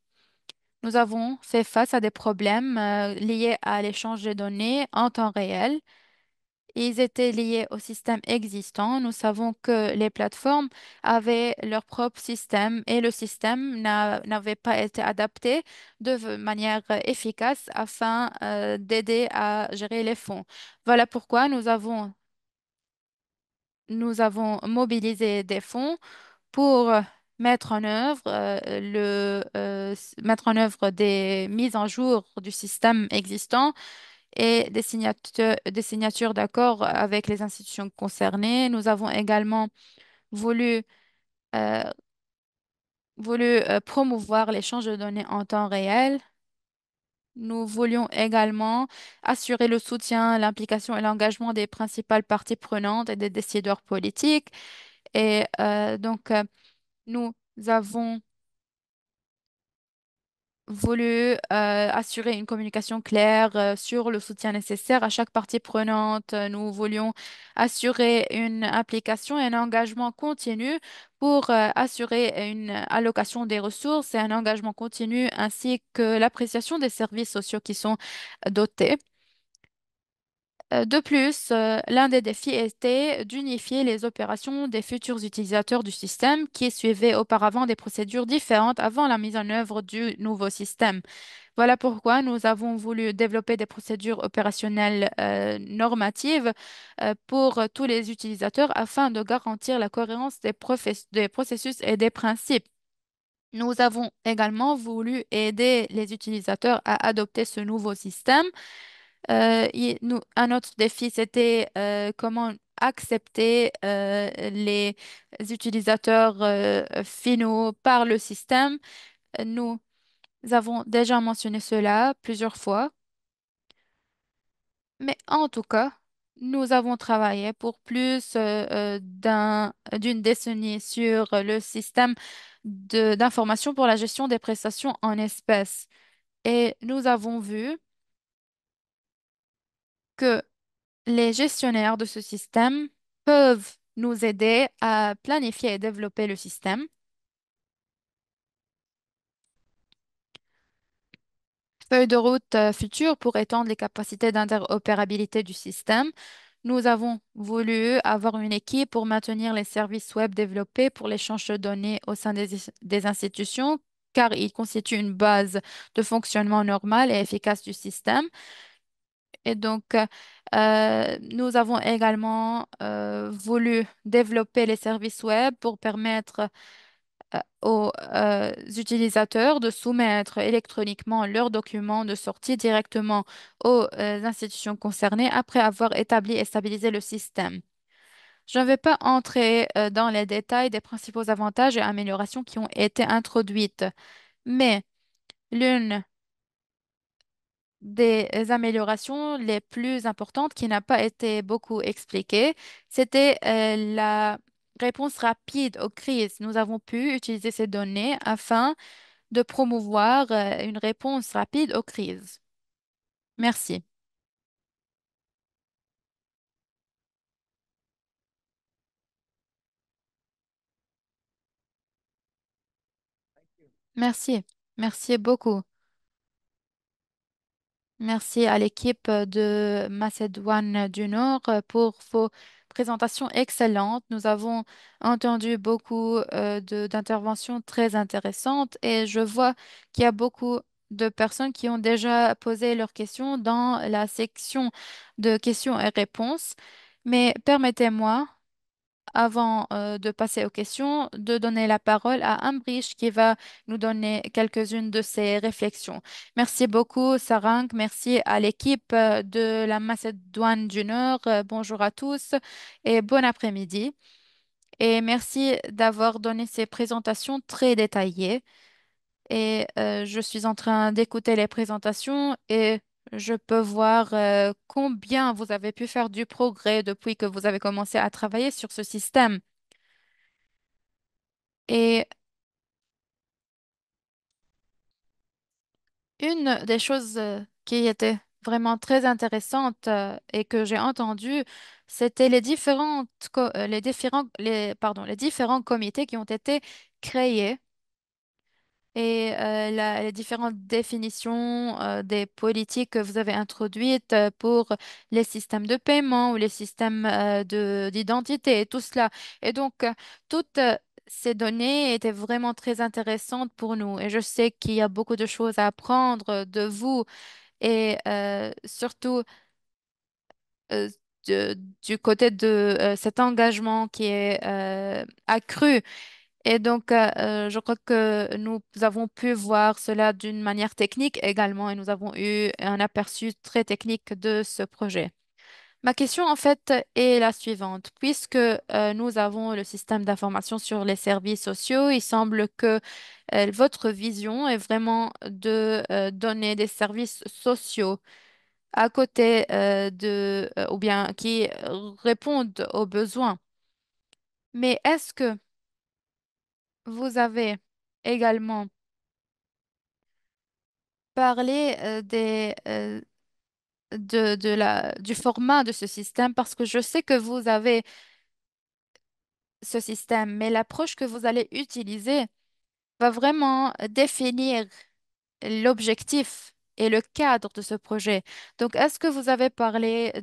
Nous avons fait face à des problèmes liés à l'échange de données en temps réel. Ils étaient liés au système existant. Nous savons que les plateformes avaient leur propre système et le système n'avait pas été adapté de manière efficace afin d'aider à gérer les fonds. Voilà pourquoi nous avons mobilisé des fonds pour mettre en œuvre mettre en œuvre des mises en jour du système existant et des signatures d'accord avec les institutions concernées. Nous avons également voulu, euh, voulu promouvoir l'échange de données en temps réel. Nous voulions également assurer le soutien, l'implication et l'engagement des principales parties prenantes et des décideurs politiques. Et nous avons voulu assurer une communication claire sur le soutien nécessaire à chaque partie prenante. Nous voulions assurer une application et un engagement continu pour assurer une allocation des ressources et un engagement continu ainsi que l'appréciation des services sociaux qui sont dotés. De plus, l'un des défis était d'unifier les opérations des futurs utilisateurs du système qui suivaient auparavant des procédures différentes avant la mise en œuvre du nouveau système. Voilà pourquoi nous avons voulu développer des procédures opérationnelles normatives pour tous les utilisateurs afin de garantir la cohérence des processus et des principes. Nous avons également voulu aider les utilisateurs à adopter ce nouveau système. Un autre défi, c'était comment accepter les utilisateurs finaux par le système. Nous avons déjà mentionné cela plusieurs fois, mais en tout cas, nous avons travaillé pour plus d'une décennie sur le système d'information pour la gestion des prestations en espèces. Et nous avons vu que les gestionnaires de ce système peuvent nous aider à planifier et développer le système. Feuille de route future pour étendre les capacités d'interopérabilité du système. Nous avons voulu avoir une équipe pour maintenir les services web développés pour l'échange de données au sein des institutions, car ils constituent une base de fonctionnement normal et efficace du système. Et nous avons également voulu développer les services web pour permettre aux utilisateurs de soumettre électroniquement leurs documents de sortie directement aux institutions concernées après avoir établi et stabilisé le système. Je ne vais pas entrer dans les détails des principaux avantages et améliorations qui ont été introduites, mais l'une des améliorations les plus importantes qui n'a pas été beaucoup expliquée, c'était la réponse rapide aux crises. Nous avons pu utiliser ces données afin de promouvoir une réponse rapide aux crises. Merci. Merci. Merci beaucoup. Merci à l'équipe de Macédoine du Nord pour vos présentations excellentes. Nous avons entendu beaucoup d'interventions très intéressantes et je vois qu'il y a beaucoup de personnes qui ont déjà posé leurs questions dans la section de questions et réponses. Mais permettez-moi avant de passer aux questions, de donner la parole à Ambrish qui va nous donner quelques-unes de ses réflexions. Merci beaucoup, Sarang. Merci à l'équipe de la Macédoine du Nord. Bonjour à tous et bon après-midi. Et merci d'avoir donné ces présentations très détaillées. Et je suis en train d'écouter les présentations et je peux voir combien vous avez pu faire du progrès depuis que vous avez commencé à travailler sur ce système. Et une des choses qui était vraiment très intéressante et que j'ai entendu, c'était les différents comités qui ont été créés et les différentes définitions des politiques que vous avez introduites pour les systèmes de paiement ou les systèmes d'identité et tout cela. Et toutes ces données étaient vraiment très intéressantes pour nous. Et je sais qu'il y a beaucoup de choses à apprendre de vous et surtout euh, de- du côté de cet engagement qui est accru je crois que nous avons pu voir cela d'une manière technique également et nous avons eu un aperçu très technique de ce projet. Ma question en fait est la suivante. Puisque nous avons le système d'information sur les services sociaux, il semble que votre vision est vraiment de donner des services sociaux à côté ou bien qui répondent aux besoins. Mais est-ce que vous avez également parlé du format de ce système? Parce que je sais que vous avez ce système, mais l'approche que vous allez utiliser va vraiment définir l'objectif et le cadre de ce projet. Donc, est-ce que vous avez parlé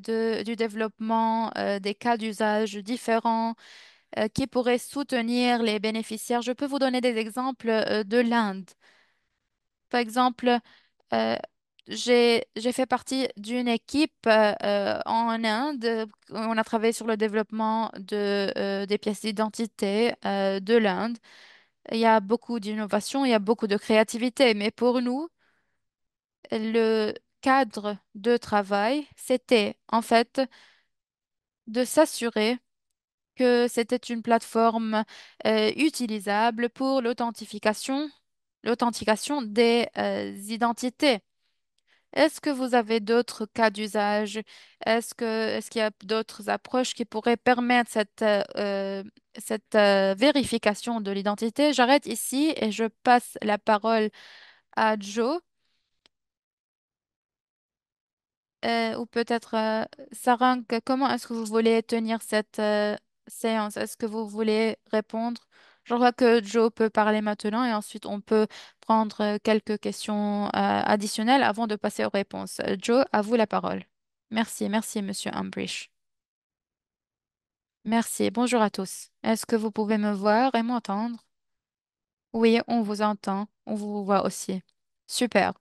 du développement des cas d'usage différents qui pourraient soutenir les bénéficiaires? Je peux vous donner des exemples de l'Inde. Par exemple, euh, j'ai fait partie d'une équipe en Inde. On a travaillé sur le développement des pièces d'identité de l'Inde. Il y a beaucoup d'innovation, il y a beaucoup de créativité, mais pour nous, le cadre de travail, c'était en fait de s'assurer que c'était une plateforme utilisable pour l'authentification des identités. Est-ce que vous avez d'autres cas d'usage? Est-ce qu'il y a d'autres approches qui pourraient permettre cette vérification de l'identité? J'arrête ici et je passe la parole à Joe. Ou peut-être Sarang, comment est-ce que vous voulez tenir cette séance? Est-ce que vous voulez répondre? Je crois que Joe peut parler maintenant et ensuite on peut prendre quelques questions additionnelles avant de passer aux réponses. Joe, à vous la parole. Merci, merci, Monsieur Ambrish. Merci, bonjour à tous. Est-ce que vous pouvez me voir et m'entendre? Oui, on vous entend, on vous voit aussi. Super.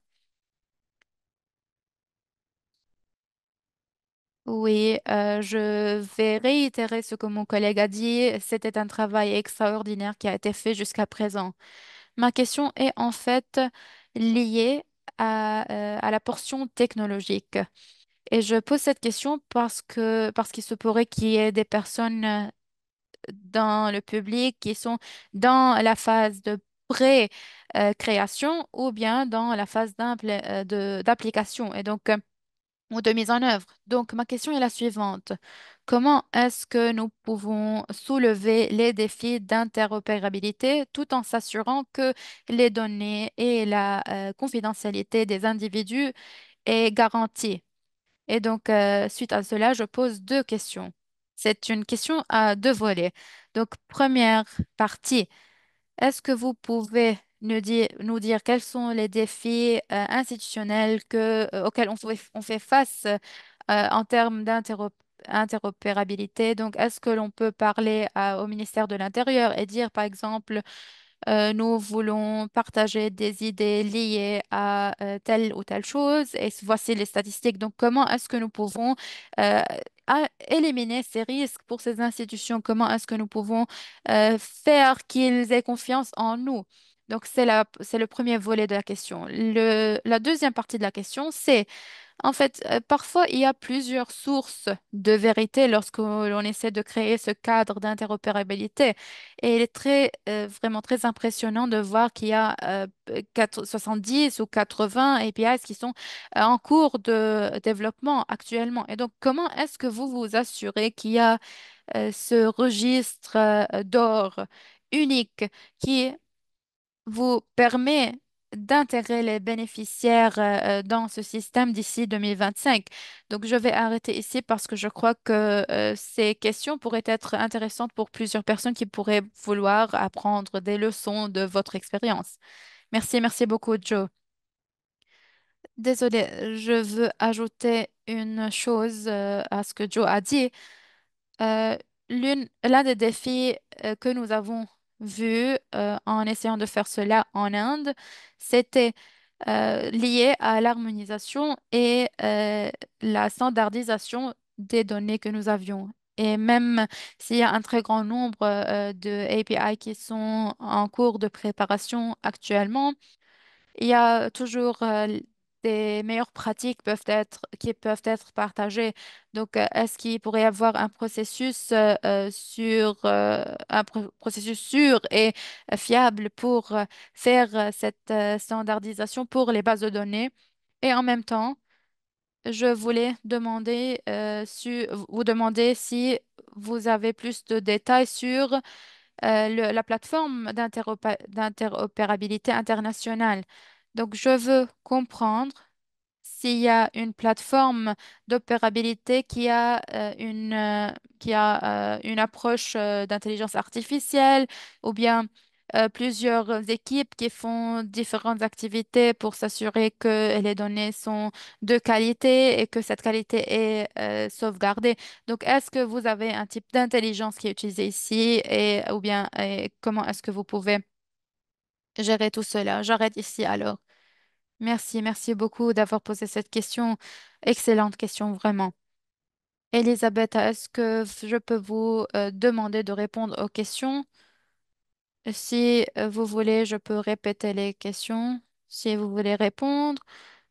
Oui, je vais réitérer ce que mon collègue a dit. C'était un travail extraordinaire qui a été fait jusqu'à présent. Ma question est en fait liée à la portion technologique. Et je pose cette question parce qu'il se pourrait qu'il y ait des personnes dans le public qui sont dans la phase de pré-création ou bien dans la phase d'application. Et donc, ou de mise en œuvre. Donc, ma question est la suivante. Comment est-ce que nous pouvons soulever les défis d'interopérabilité tout en s'assurant que les données et la confidentialité des individus est garantie? Et donc, suite à cela, je pose deux questions. C'est une question à deux volets. Donc, première partie. Est-ce que vous pouvez nous dire quels sont les défis institutionnels auxquels on fait face en termes d'interopérabilité? Donc, est-ce que l'on peut parler au ministère de l'Intérieur et dire, par exemple, nous voulons partager des idées liées à telle ou telle chose et voici les statistiques. Donc, comment est-ce que nous pouvons euh, éliminer ces risques pour ces institutions? Comment est-ce que nous pouvons faire qu'ils aient confiance en nous? Donc, c'est le premier volet de la question. La deuxième partie de la question, c'est en fait, parfois, il y a plusieurs sources de vérité lorsque l'on essaie de créer ce cadre d'interopérabilité. Et il est vraiment très impressionnant de voir qu'il y a 70 ou 80 APIs qui sont en cours de développement actuellement. Et donc, comment est-ce que vous vous assurez qu'il y a ce registre d'or unique qui vous permet d'intégrer les bénéficiaires dans ce système d'ici 2025. Donc, je vais arrêter ici parce que je crois que ces questions pourraient être intéressantes pour plusieurs personnes qui pourraient vouloir apprendre des leçons de votre expérience. Merci, merci beaucoup, Joe. Désolée, je veux ajouter une chose à ce que Joe a dit. Euh, l'un des défis que nous avons vus en essayant de faire cela en Inde, c'était lié à l'harmonisation et la standardisation des données que nous avions. Et même s'il y a un très grand nombre de API qui sont en cours de préparation actuellement, il y a toujours des meilleures pratiques qui peuvent être partagées. Donc, est-ce qu'il pourrait y avoir un processus processus sûr et fiable pour faire cette standardisation pour les bases de données? Et en même temps, je voulais vous demander si vous avez plus de détails sur la plateforme d'interopérabilité internationale. Donc, je veux comprendre s'il y a une plateforme d'opérabilité qui a une approche d'intelligence artificielle ou bien plusieurs équipes qui font différentes activités pour s'assurer que les données sont de qualité et que cette qualité est sauvegardée. Donc, est-ce que vous avez un type d'intelligence qui est utilisé ici ou bien comment est-ce que vous pouvez gérer tout cela? J'arrête ici alors. Merci beaucoup d'avoir posé cette question. Excellente question, vraiment. Elisabeth, est-ce que je peux vous demander de répondre aux questions? Si vous voulez, je peux répéter les questions si vous voulez répondre,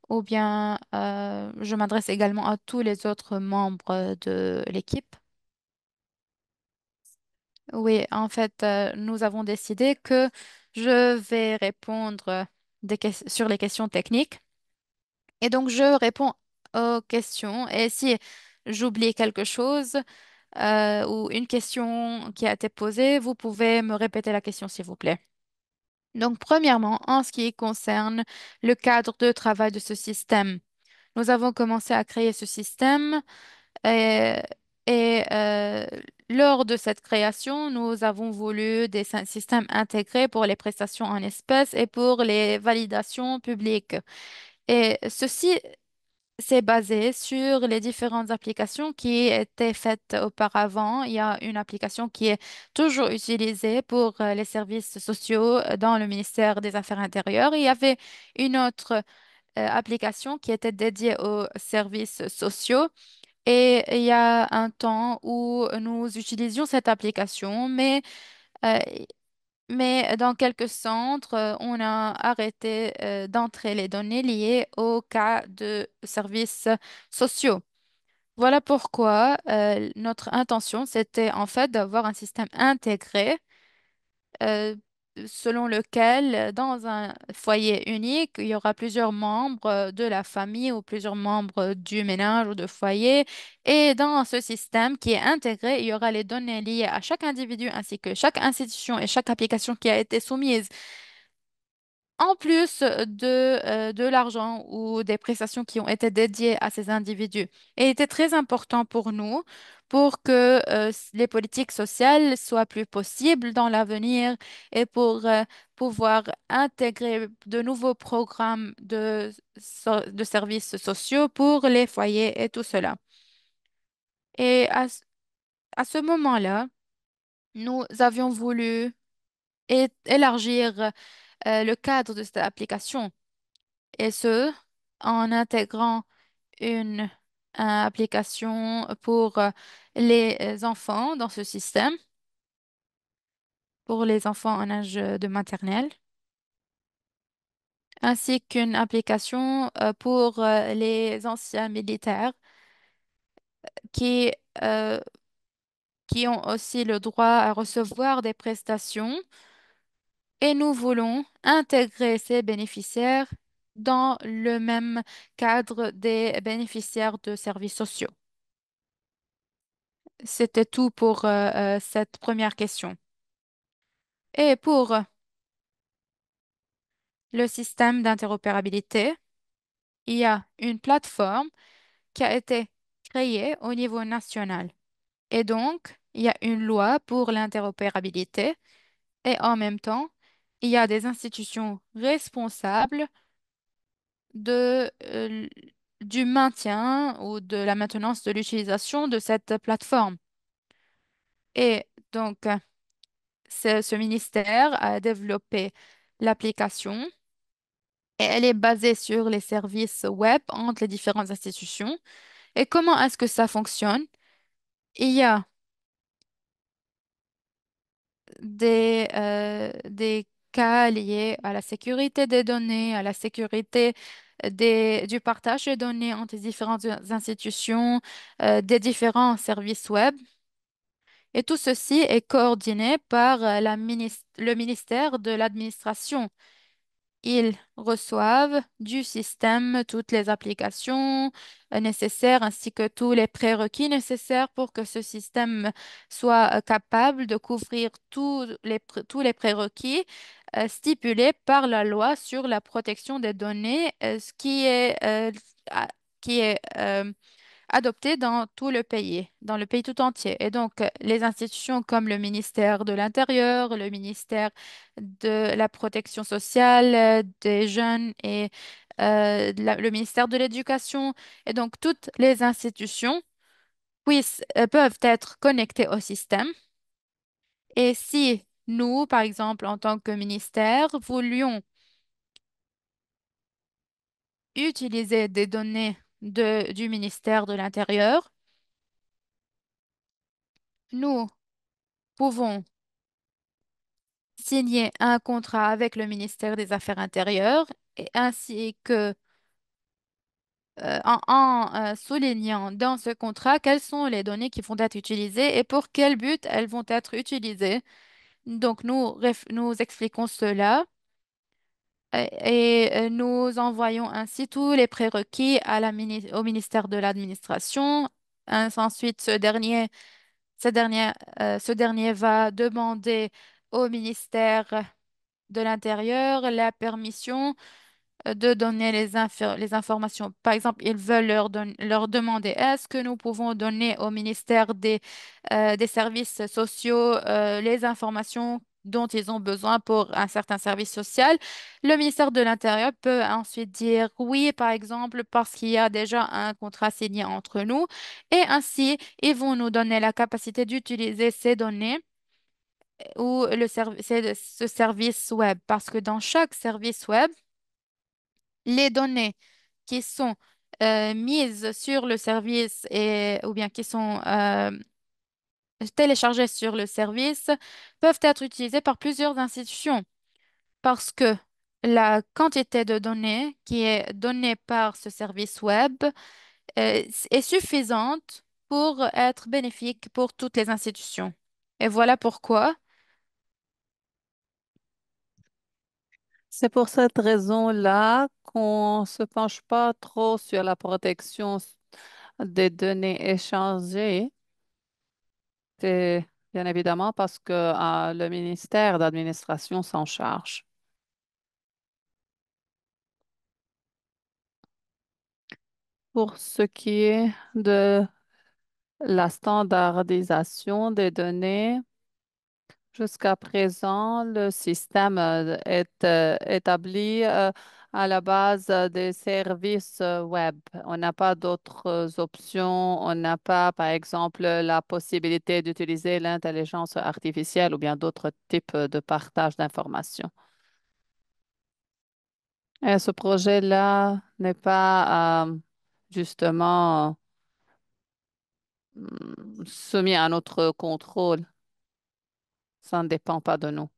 ou bien je m'adresse également à tous les autres membres de l'équipe. Oui, en fait, nous avons décidé que je vais répondre sur les questions techniques. Et donc, je réponds aux questions. Et si j'oublie quelque chose ou une question qui a été posée, vous pouvez me répéter la question, s'il vous plaît. Donc, premièrement, en ce qui concerne le cadre de travail de ce système, nous avons commencé à créer ce système et, et lors de cette création, nous avons voulu des systèmes intégrés pour les prestations en espèces et pour les validations publiques. Et ceci c'est basé sur les différentes applications qui étaient faites auparavant. Il y a une application qui est toujours utilisée pour les services sociaux dans le ministère des Affaires intérieures. Il y avait une autre application qui était dédiée aux services sociaux. Et il y a un temps où nous utilisions cette application, euh, mais dans quelques centres, on a arrêté d'entrer les données liées au cas de services sociaux. Voilà pourquoi notre intention, c'était en fait d'avoir un système intégré euh, selon lequel, dans un foyer unique, il y aura plusieurs membres de la famille ou plusieurs membres du ménage ou de foyer. Et dans ce système qui est intégré, il y aura les données liées à chaque individu ainsi que chaque institution et chaque application qui a été soumise en plus de l'argent ou des prestations qui ont été dédiées à ces individus. Et il était très important pour nous pour que les politiques sociales soient plus possibles dans l'avenir et pour pouvoir intégrer de nouveaux programmes de services sociaux pour les foyers et tout cela. Et à ce moment-là, nous avions voulu élargir le cadre de cette application. Et ce, en intégrant une application pour les enfants dans ce système, pour les enfants en âge de maternelle, ainsi qu'une application pour les anciens militaires qui, euh, qui ont aussi le droit à recevoir des prestations. Et nous voulons intégrer ces bénéficiaires dans le même cadre des bénéficiaires de services sociaux. C'était tout pour cette première question. Et pour le système d'interopérabilité, il y a une plateforme qui a été créée au niveau national. Et donc, il y a une loi pour l'interopérabilité et en même temps, il y a des institutions responsables de du maintien ou de la maintenance de l'utilisation de cette plateforme. Et donc, ce ministère a développé l'application et elle est basée sur les services web entre les différentes institutions. Et comment est-ce que ça fonctionne? Il y a des cas liés à la sécurité des données, à la sécurité du partage de données entre les différentes institutions, des différents services web. Et tout ceci est coordonné par le ministère de l'administration. Ils reçoivent du système toutes les applications nécessaires ainsi que tous les prérequis nécessaires pour que ce système soit capable de couvrir tous les prérequis stipulés par la loi sur la protection des données, ce a- qui est adopté dans tout le pays, dans le pays tout entier. Et donc, les institutions comme le ministère de l'Intérieur, le ministère de la Protection sociale, des jeunes et le ministère de l'Éducation, et donc toutes les institutions peuvent être connectées au système. Et si nous, par exemple, en tant que ministère, voulions utiliser des données du ministère de l'Intérieur, nous pouvons signer un contrat avec le ministère des Affaires intérieures et ainsi que soulignant dans ce contrat quelles sont les données qui vont être utilisées et pour quel but elles vont être utilisées. Donc, nous expliquons cela et nous envoyons ainsi tous les prérequis au ministère de l'Administration. Ensuite, ce dernier va demander au ministère de l'Intérieur la permission de donner les informations. Par exemple, ils veulent leur demander, est-ce que nous pouvons donner au ministère des services sociaux les informations dont ils ont besoin pour un certain service social. Le ministère de l'Intérieur peut ensuite dire oui, par exemple, parce qu'il y a déjà un contrat signé entre nous. Et ainsi, ils vont nous donner la capacité d'utiliser ces données ou ce service web. Parce que dans chaque service web, les données qui sont mises sur le service ou bien qui sont téléchargées sur le service peuvent être utilisées par plusieurs institutions parce que la quantité de données qui est donnée par ce service web est suffisante pour être bénéfique pour toutes les institutions. Et voilà pourquoi. C'est pour cette raison-là qu'on ne se penche pas trop sur la protection des données échangées. C'est bien évidemment parce que le ministère d'administration s'en charge. Pour ce qui est de la standardisation des données, jusqu'à présent, le système est établi à la base des services web. On n'a pas d'autres options. On n'a pas, par exemple, la possibilité d'utiliser l'intelligence artificielle ou bien d'autres types de partage d'informations. Et ce projet-là n'est pas justement soumis à notre contrôle. Ça ne dépend pas de nous.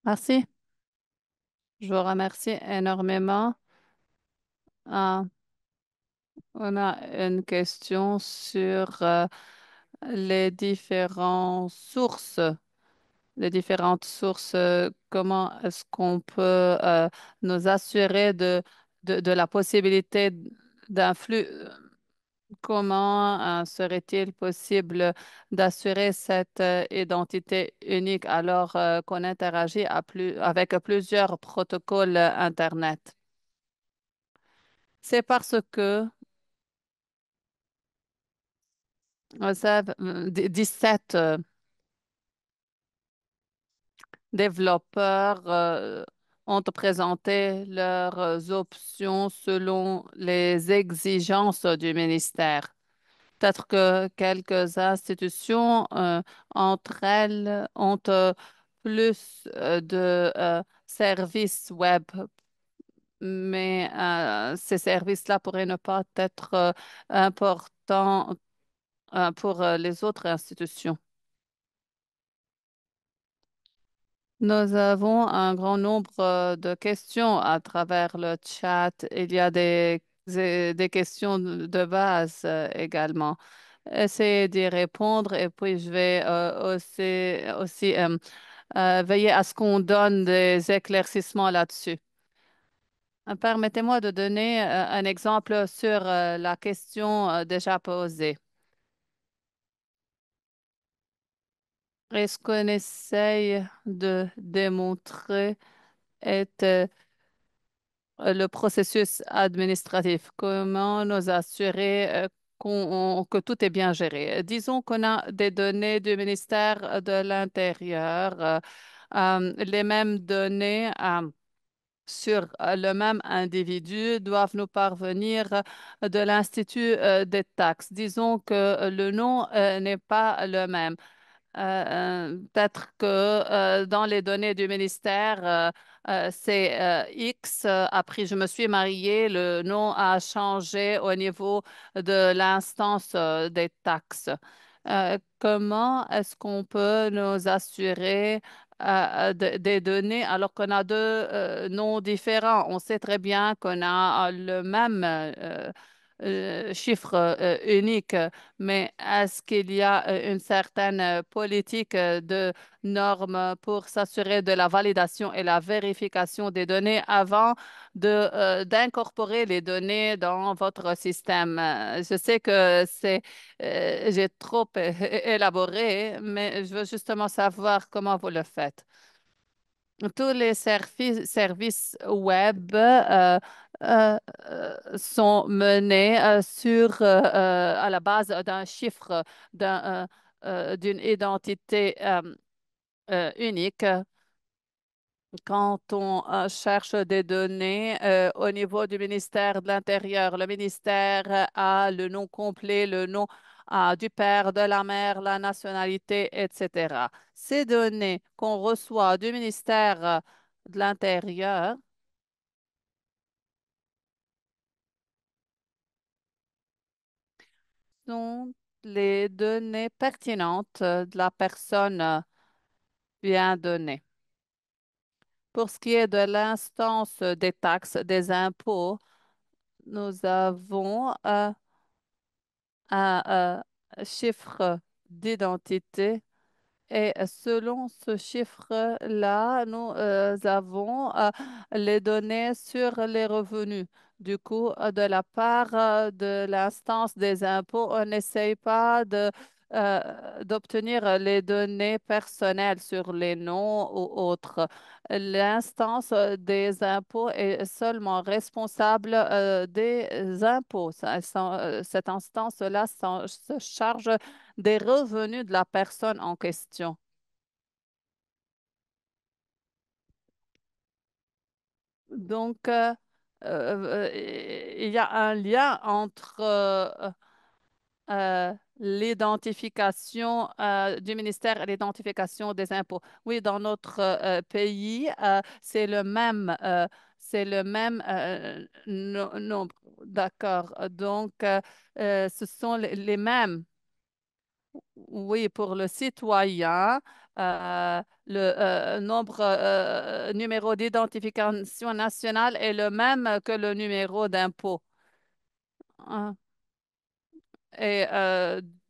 Merci. Je vous remercie énormément. Euh, on a une question sur les les différentes sources. Comment est-ce qu'on peut nous assurer de la possibilité d'un flux? Comment serait-il possible d'assurer cette identité unique alors qu'on interagit avec plusieurs protocoles Internet? C'est parce que 17 développeurs ont présenté leurs options selon les exigences du ministère. Peut-être que quelques institutions, entre elles, ont plus de services web, mais ces services-là pourraient ne pas être importants pour les autres institutions. Nous avons un grand nombre de questions à travers le chat. Il y a des questions de base également. Essayez d'y répondre et puis je vais aussi veiller à ce qu'on donne des éclaircissements là-dessus. Permettez-moi de donner un exemple sur la question déjà posée. Et ce qu'on essaye de démontrer est le processus administratif. Comment nous assurer que tout est bien géré. Disons qu'on a des données du ministère de l'Intérieur, les mêmes données sur le même individu doivent nous parvenir de l'Institut des taxes. Disons que le nom n'est pas le même. Peut-être que dans les données du ministère, c'est X. Après, je me suis mariée, le nom a changé au niveau de l'instance des taxes. Comment est-ce qu'on peut nous assurer des données alors qu'on a deux noms différents? On sait très bien qu'on a le même chiffre unique, mais est-ce qu'il y a une certaine politique de normes pour s'assurer de la validation et la vérification des données avant d'incorporer les données dans votre système? Je sais que j'ai trop élaboré, mais je veux justement savoir comment vous le faites. Tous les services web sont menés à la base d'un chiffre, d'une identité unique. Quand on cherche des données au niveau du ministère de l'Intérieur, le ministère a le nom complet, le nom du père, de la mère, la nationalité, etc. Ces données qu'on reçoit du ministère de l'Intérieur sont les données pertinentes de la personne bien donnée. Pour ce qui est de l'instance des taxes, des impôts, nous avons un chiffre d'identité et selon ce chiffre-là, nous avons les données sur les revenus. Du coup, de la part de l'instance des impôts, on n'essaye pas d'obtenir les données personnelles sur les noms ou autres. L'instance des impôts est seulement responsable des impôts. Cette instance-là se charge des revenus de la personne en question. Donc, il y a un lien entre l'identification du ministère et l'identification des impôts. Oui, dans notre pays, c'est le même nombre. D'accord. Donc, ce sont les mêmes. Oui, pour le citoyen, le numéro d'identification nationale est le même que le numéro d'impôt. Hein. Et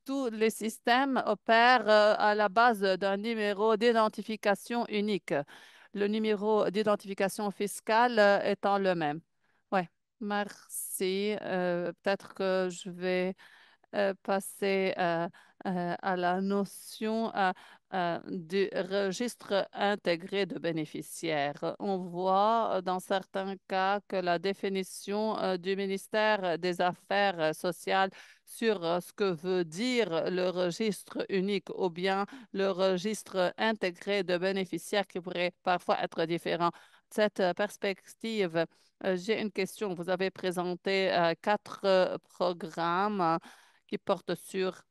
tous les systèmes opèrent à la base d'un numéro d'identification unique. Le numéro d'identification fiscale étant le même. Oui, merci. Peut-être que je vais passer à la notion du registre intégré de bénéficiaires. On voit dans certains cas que la définition du ministère des Affaires sociales sur ce que veut dire le registre unique ou bien le registre intégré de bénéficiaires qui pourrait parfois être différent. Cette perspective, j'ai une question. Vous avez présenté quatre programmes qui porte sur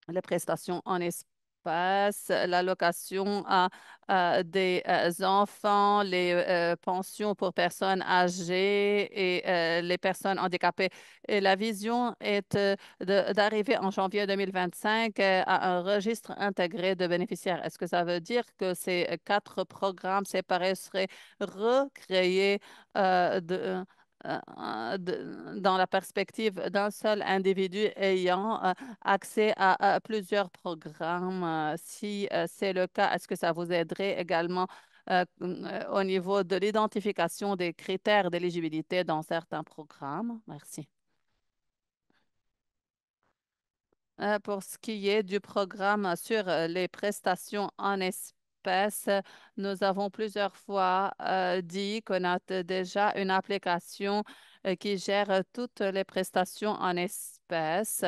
les prestations en espèces espèces, l'allocation à des enfants, les pensions pour personnes âgées et les personnes handicapées. Et la vision est d'arriver en janvier 2025 à un registre intégré de bénéficiaires. Est-ce que ça veut dire que ces quatre programmes séparés seraient recréés dans la perspective d'un seul individu ayant accès à plusieurs programmes? Si c'est le cas, est-ce que ça vous aiderait également au niveau de l'identification des critères d'éligibilité dans certains programmes? Merci. Pour ce qui est du programme sur les prestations en espèces, nous avons plusieurs fois dit qu'on a déjà une application qui gère toutes les prestations en espèces.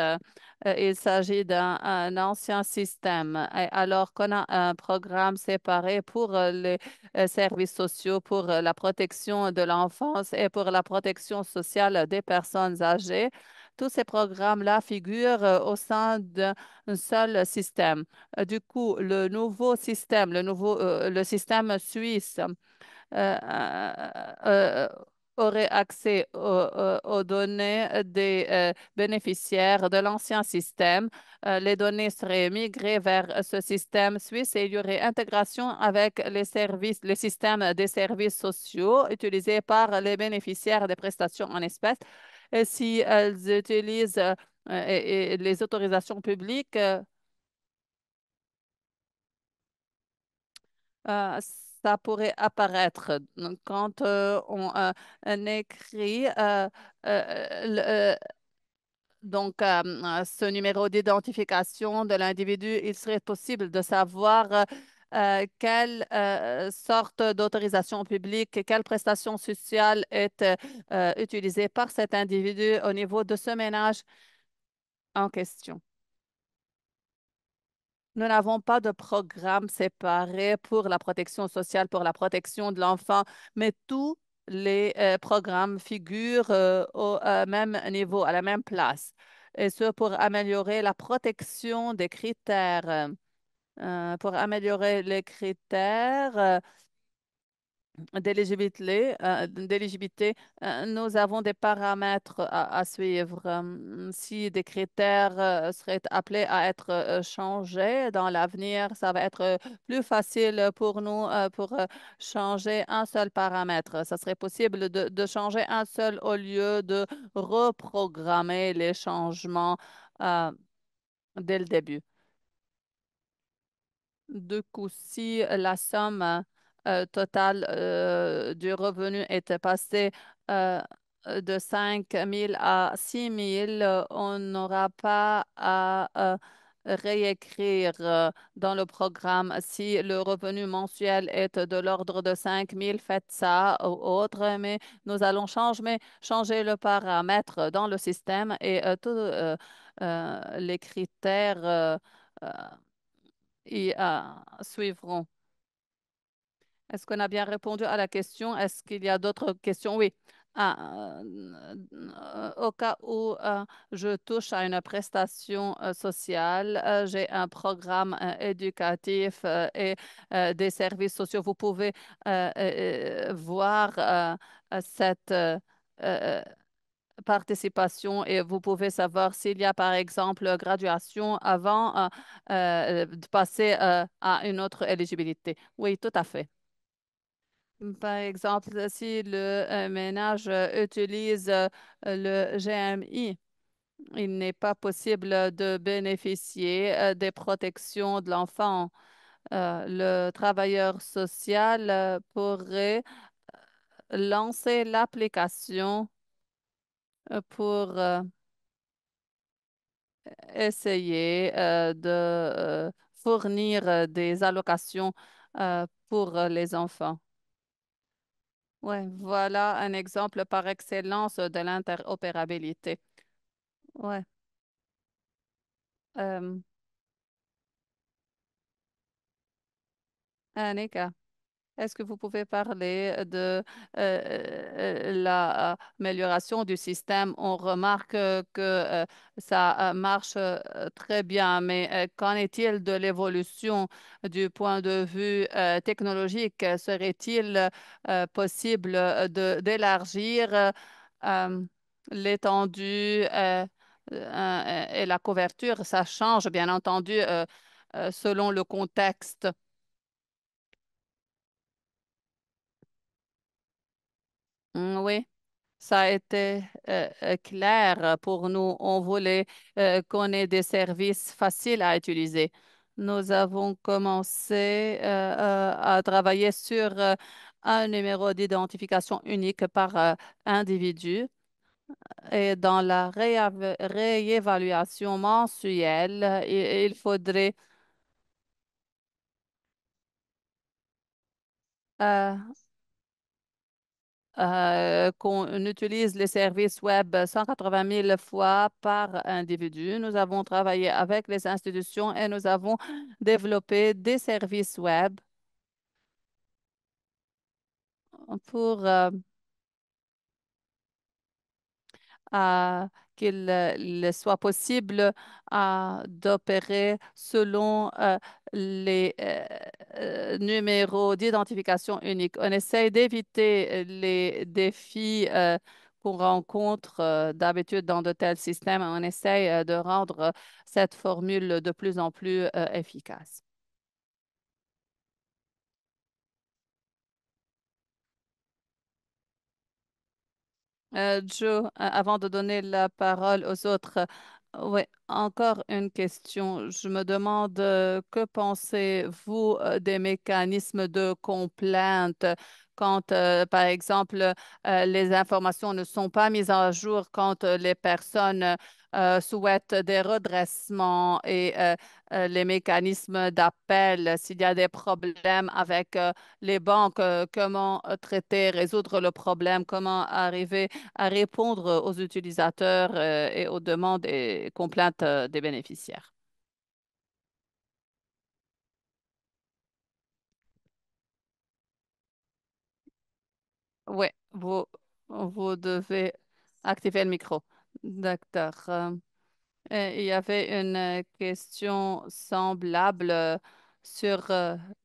Il s'agit d'un ancien système. Et alors qu'on a un programme séparé pour les services sociaux, pour la protection de l'enfance et pour la protection sociale des personnes âgées. Tous ces programmes-là figurent au sein d'un seul système. Du coup, le nouveau système, le système suisse euh, aurait accès aux données des bénéficiaires de l'ancien système. Les données seraient migrées vers ce système suisse et il y aurait intégration avec les services, les systèmes des services sociaux utilisés par les bénéficiaires des prestations en espèces. Et si elles utilisent et les autorisations publiques, ça pourrait apparaître. Donc, quand on écrit ce numéro d'identification de l'individu, il serait possible de savoir quelle sorte d'autorisation publique, quelle prestation sociale est utilisée par cet individu au niveau de ce ménage en question. Nous n'avons pas de programme séparé pour la protection sociale, pour la protection de l'enfant, mais tous les programmes figurent au même niveau, à la même place. Et ce, pour améliorer la protection des critères. Pour améliorer les critères, d'éligibilité, nous avons des paramètres à suivre. Si des critères seraient appelés à être changés dans l'avenir, ça va être plus facile pour nous pour changer un seul paramètre. Ça serait possible de changer un seul au lieu de reprogrammer les changements euh, dès le début. Du coup, si la somme totale du revenu était passée euh, de 5 000 à 6 000, on n'aura pas à réécrire dans le programme. Si le revenu mensuel est de l'ordre de 5 000, faites ça ou autre, mais nous allons changer le paramètre dans le système et tous les critères euh, et suivront. Est-ce qu'on a bien répondu à la question? Est-ce qu'il y a d'autres questions? Oui. Au cas où je touche à une prestation sociale, j'ai un programme éducatif et des services sociaux. Vous pouvez voir cette euh, participation et vous pouvez savoir s'il y a, par exemple, graduation avant de passer à une autre éligibilité. Oui, tout à fait. Par exemple, si le ménage utilise le GMI, il n'est pas possible de bénéficier des protections de l'enfant. Le travailleur social pourrait lancer l'application pour essayer de fournir des allocations pour les enfants. Oui, voilà un exemple par excellence de l'interopérabilité. Oui. Annika. Est-ce que vous pouvez parler de l'amélioration du système? On remarque que ça marche très bien, mais qu'en est-il de l'évolution du point de vue technologique? Serait-il possible d'élargir euh, l'étendue et la couverture? Ça change, bien entendu, selon le contexte. Oui. Ça a été clair pour nous. On voulait qu'on ait des services faciles à utiliser. Nous avons commencé à travailler sur un numéro d'identification unique par individu et dans la réévaluation mensuelle, il faudrait euh, qu'on utilise les services web 180 000 fois par individu. Nous avons travaillé avec les institutions et nous avons développé des services web pour à qu'il soit possible d'opérer selon les numéros d'identification unique. On essaye d'éviter les défis qu'on rencontre d'habitude dans de tels systèmes. On essaye de rendre cette formule de plus en plus efficace. Joe, avant de donner la parole aux autres, oui, encore une question. Je me demande que pensez-vous des mécanismes de complainte quand, par exemple, les informations ne sont pas mises à jour, quand les personnes souhaitent des redressements et les mécanismes d'appel, s'il y a des problèmes avec les banques, comment traiter, résoudre le problème, comment arriver à répondre aux utilisateurs et aux demandes et complaintes des bénéficiaires. Oui, vous devez activer le micro. D'accord. Il y avait une question semblable sur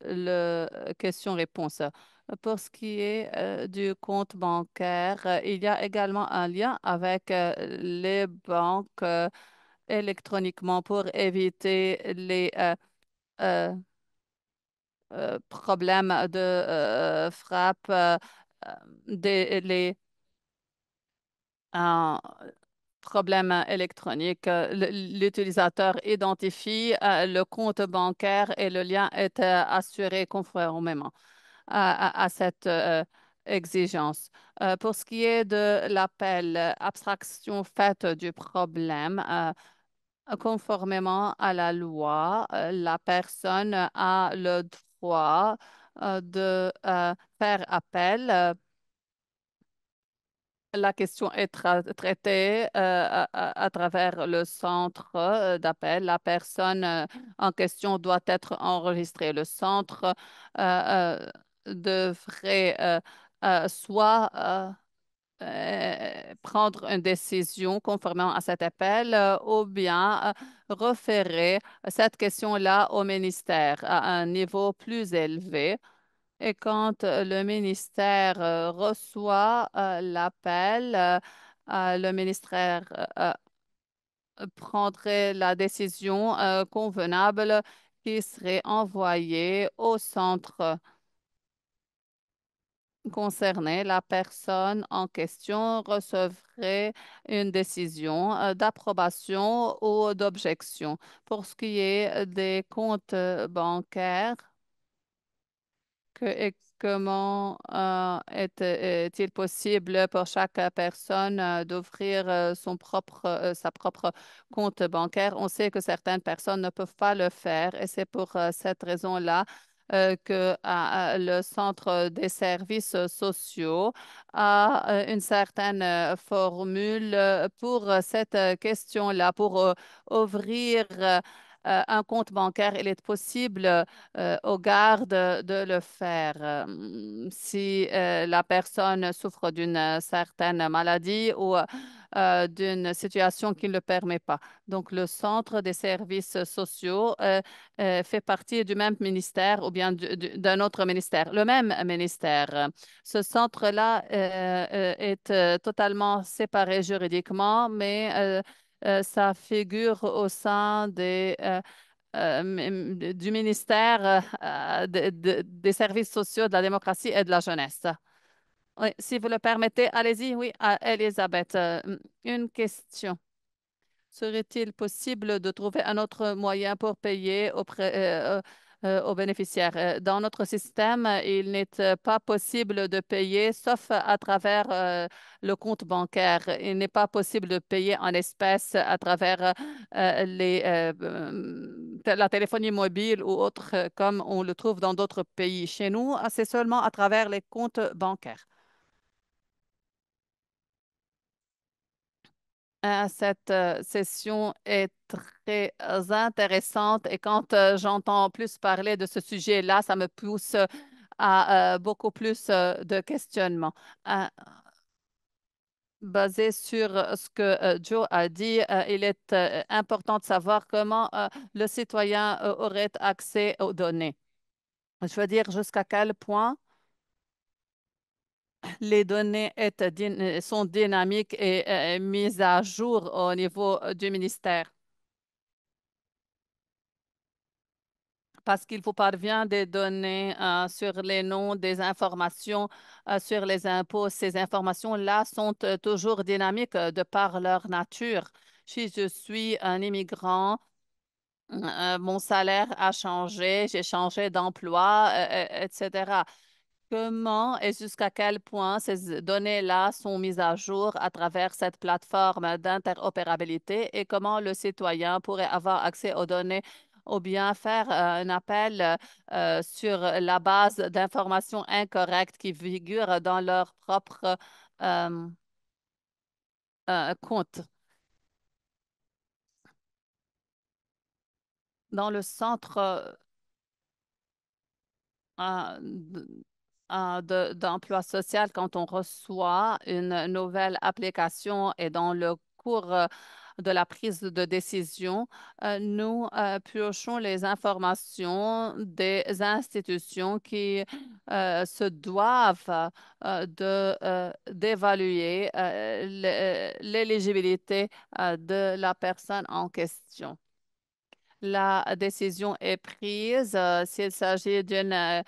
le question-réponse. Pour ce qui est du compte bancaire, il y a également un lien avec les banques électroniquement pour éviter les euh, problèmes de frappe, euh, problème électronique. L'utilisateur identifie le compte bancaire et le lien est assuré conformément à cette exigence. Pour ce qui est de l'appel, abstraction faite du problème, conformément à la loi, la personne a le droit de faire appel. La question est traitée à travers le centre d'appel. La personne en question doit être enregistrée. Le centre devrait soit prendre une décision conformément à cet appel ou bien référer cette question-là au ministère à un niveau plus élevé. Et quand le ministère reçoit l'appel, le ministère prendrait la décision convenable qui serait envoyée au centre concerné. La personne en question recevrait une décision d'approbation ou d'objection. Pour ce qui est des comptes bancaires, et comment est-il possible pour chaque personne d'ouvrir sa propre compte bancaire? On sait que certaines personnes ne peuvent pas le faire et c'est pour cette raison-là que le Centre des services sociaux a une certaine formule pour cette question-là, pour ouvrir un compte bancaire, il est possible aux gardes de le faire. Si la personne souffre d'une certaine maladie ou d'une situation qui ne le permet pas. Donc, le centre des services sociaux fait partie du même ministère ou bien d'un autre ministère, le même ministère. Ce centre-là est totalement séparé juridiquement, mais ça figure au sein du ministère des services sociaux, de la démocratie et de la jeunesse. Oui, si vous le permettez, allez-y. Oui, Elisabeth, une question. Serait-il possible de trouver un autre moyen pour payer aux bénéficiaires? Dans notre système, il n'est pas possible de payer sauf à travers le compte bancaire. Il n'est pas possible de payer en espèces à travers la téléphonie mobile ou autre comme on le trouve dans d'autres pays. Chez nous, c'est seulement à travers les comptes bancaires. Cette session est très intéressante et quand j'entends plus parler de ce sujet-là, ça me pousse à beaucoup plus de questionnements. Euh, Basé sur ce que Joe a dit, il est important de savoir comment le citoyen aurait accès aux données. Je veux dire jusqu'à quel point les données sont dynamiques et mises à jour au niveau du ministère. Parce qu'il vous parvient des données sur les noms, des informations sur les impôts. Ces informations-là sont toujours dynamiques de par leur nature. Si je suis un immigrant, mon salaire a changé, j'ai changé d'emploi, etc. Comment et jusqu'à quel point ces données-là sont mises à jour à travers cette plateforme d'interopérabilité et comment le citoyen pourrait avoir accès aux données ou bien faire un appel sur la base d'informations incorrectes qui figurent dans leur propre euh, compte. Dans le centre d'emploi social quand on reçoit une nouvelle application et dans le cours de la prise de décision, nous piochons les informations des institutions qui se doivent d'évaluer l'éligibilité de la personne en question. La décision est prise. S'il s'agit d'une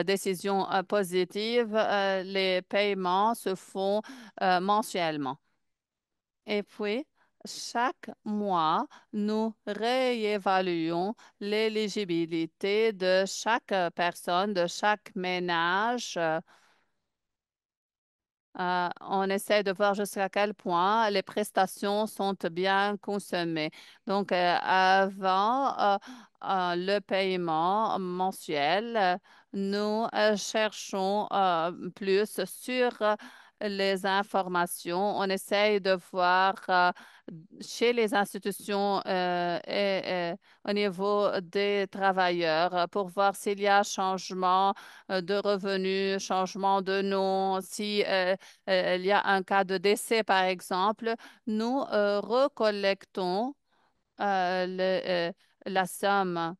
décision positive, les paiements se font mensuellement. Et puis, chaque mois, nous réévaluons l'éligibilité de chaque personne, de chaque ménage. On essaie de voir jusqu'à quel point les prestations sont bien consommées. Donc, avant le paiement mensuel, nous cherchons plus sur les informations. On essaie de voir chez les institutions et au niveau des travailleurs pour voir s'il y a changement de revenus, changement de nom, si il y a un cas de décès, par exemple, nous recollectons la somme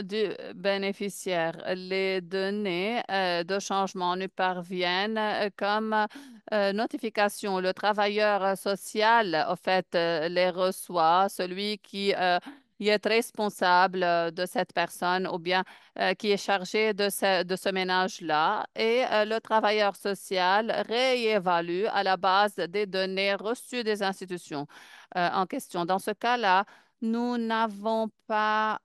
du bénéficiaire. Les données de changement nous parviennent comme notification. Le travailleur social, en fait, les reçoit, celui qui y est responsable de cette personne ou bien qui est chargé de ce ménage-là. Et le travailleur social réévalue à la base des données reçues des institutions en question. Dans ce cas-là, nous n'avons pas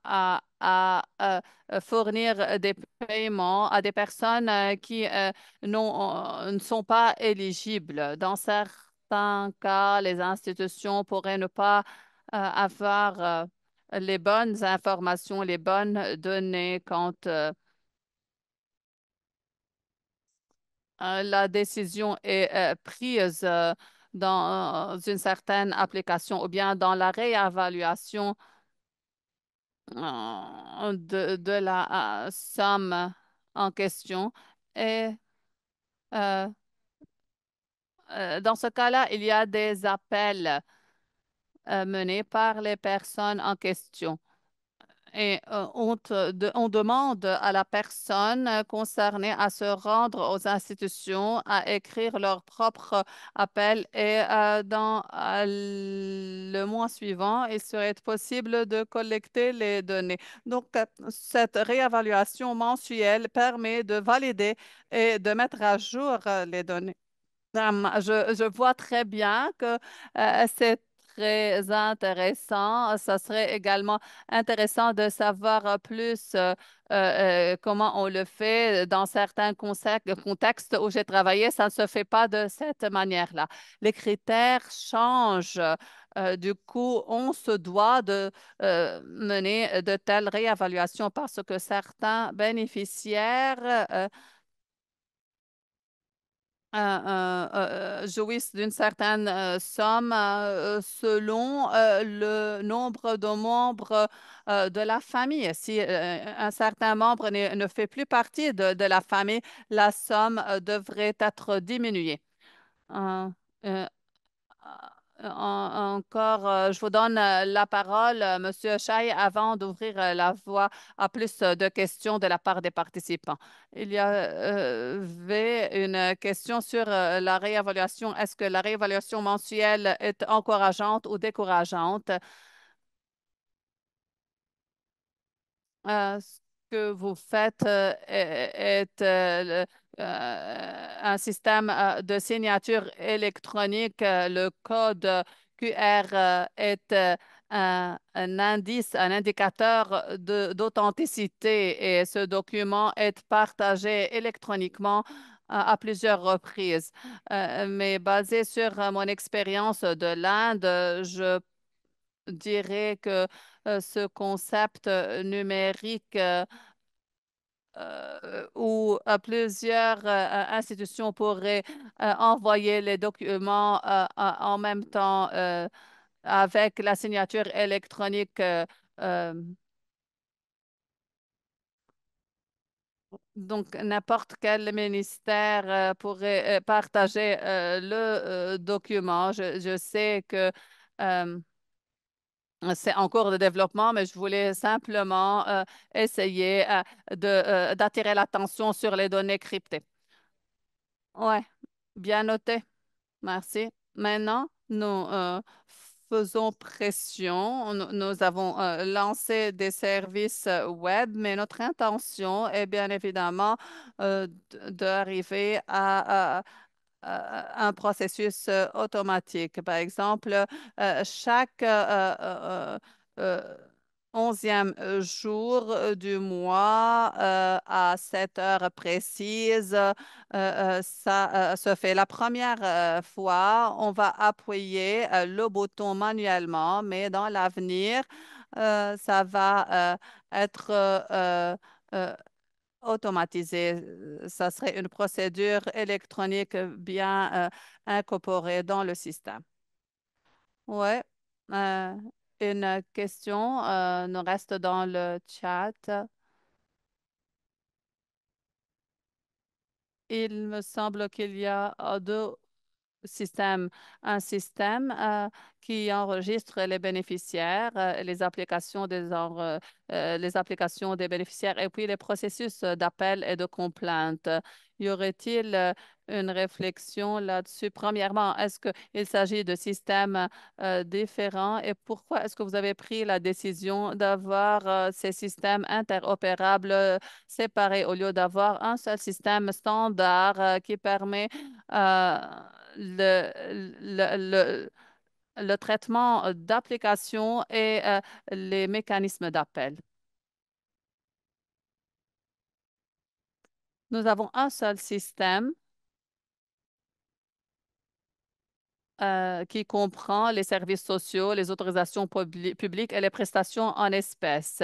fournir des paiements à des personnes qui ne sont pas éligibles. Dans certains cas, les institutions pourraient ne pas avoir les bonnes informations, les bonnes données quand la décision est prise dans une certaine application ou bien dans la réévaluation de la somme en question. Et euh, dans ce cas-là, il y a des appels menés par les personnes en question. Et on demande à la personne concernée à se rendre aux institutions, à écrire leur propre appel et dans le mois suivant, il serait possible de collecter les données. Donc, cette réévaluation mensuelle permet de valider et de mettre à jour les données. Je vois très bien que c'est très intéressant. Ça serait également intéressant de savoir plus comment on le fait dans certains contextes où j'ai travaillé. Ça ne se fait pas de cette manière-là. Les critères changent. Du coup, on se doit de mener de telles réévaluations parce que certains bénéficiaires jouissent d'une certaine somme selon le nombre de membres de la famille. Si un certain membre ne fait plus partie de la famille, la somme devrait être diminuée. Euh, euh, Encore, je vous donne la parole, Monsieur Chaï, avant d'ouvrir la voie à plus de questions de la part des participants. Il y avait une question sur la réévaluation. Est-ce que la réévaluation mensuelle est encourageante ou décourageante? Ce que vous faites est, un système de signature électronique. Le code QR est un indice, un indicateur d'authenticité et ce document est partagé électroniquement à plusieurs reprises. Mais basé sur mon expérience de l'Inde, je dirais que ce concept numérique où plusieurs institutions pourraient envoyer les documents en même temps avec la signature électronique. Euh, donc, n'importe quel ministère pourrait partager le document. Je sais que c'est en cours de développement, mais je voulais simplement essayer d'attirer l'attention sur les données cryptées. Ouais, bien noté. Merci. Maintenant, nous faisons pression. Nous avons lancé des services web, mais notre intention est bien évidemment d'arriver à un processus automatique. Par exemple, chaque euh, 11e jour du mois à 7 heures précises, ça se fait. La première fois, on va appuyer le bouton manuellement, mais dans l'avenir, ça va être euh, automatisé. Ça serait une procédure électronique bien incorporée dans le système. Ouais. Euh, une question nous reste dans le chat. Il me semble qu'il y a deux système, un système qui enregistre les bénéficiaires, les applications des bénéficiaires et puis les processus d'appel et de complainte. Y aurait-il une réflexion là-dessus? Premièrement, est-ce qu'il s'agit de systèmes différents et pourquoi est-ce que vous avez pris la décision d'avoir ces systèmes interopérables séparés au lieu d'avoir un seul système standard qui permet euh, le, le, le traitement d'application et les mécanismes d'appel. Nous avons un seul système qui comprend les services sociaux, les autorisations publiques et les prestations en espèces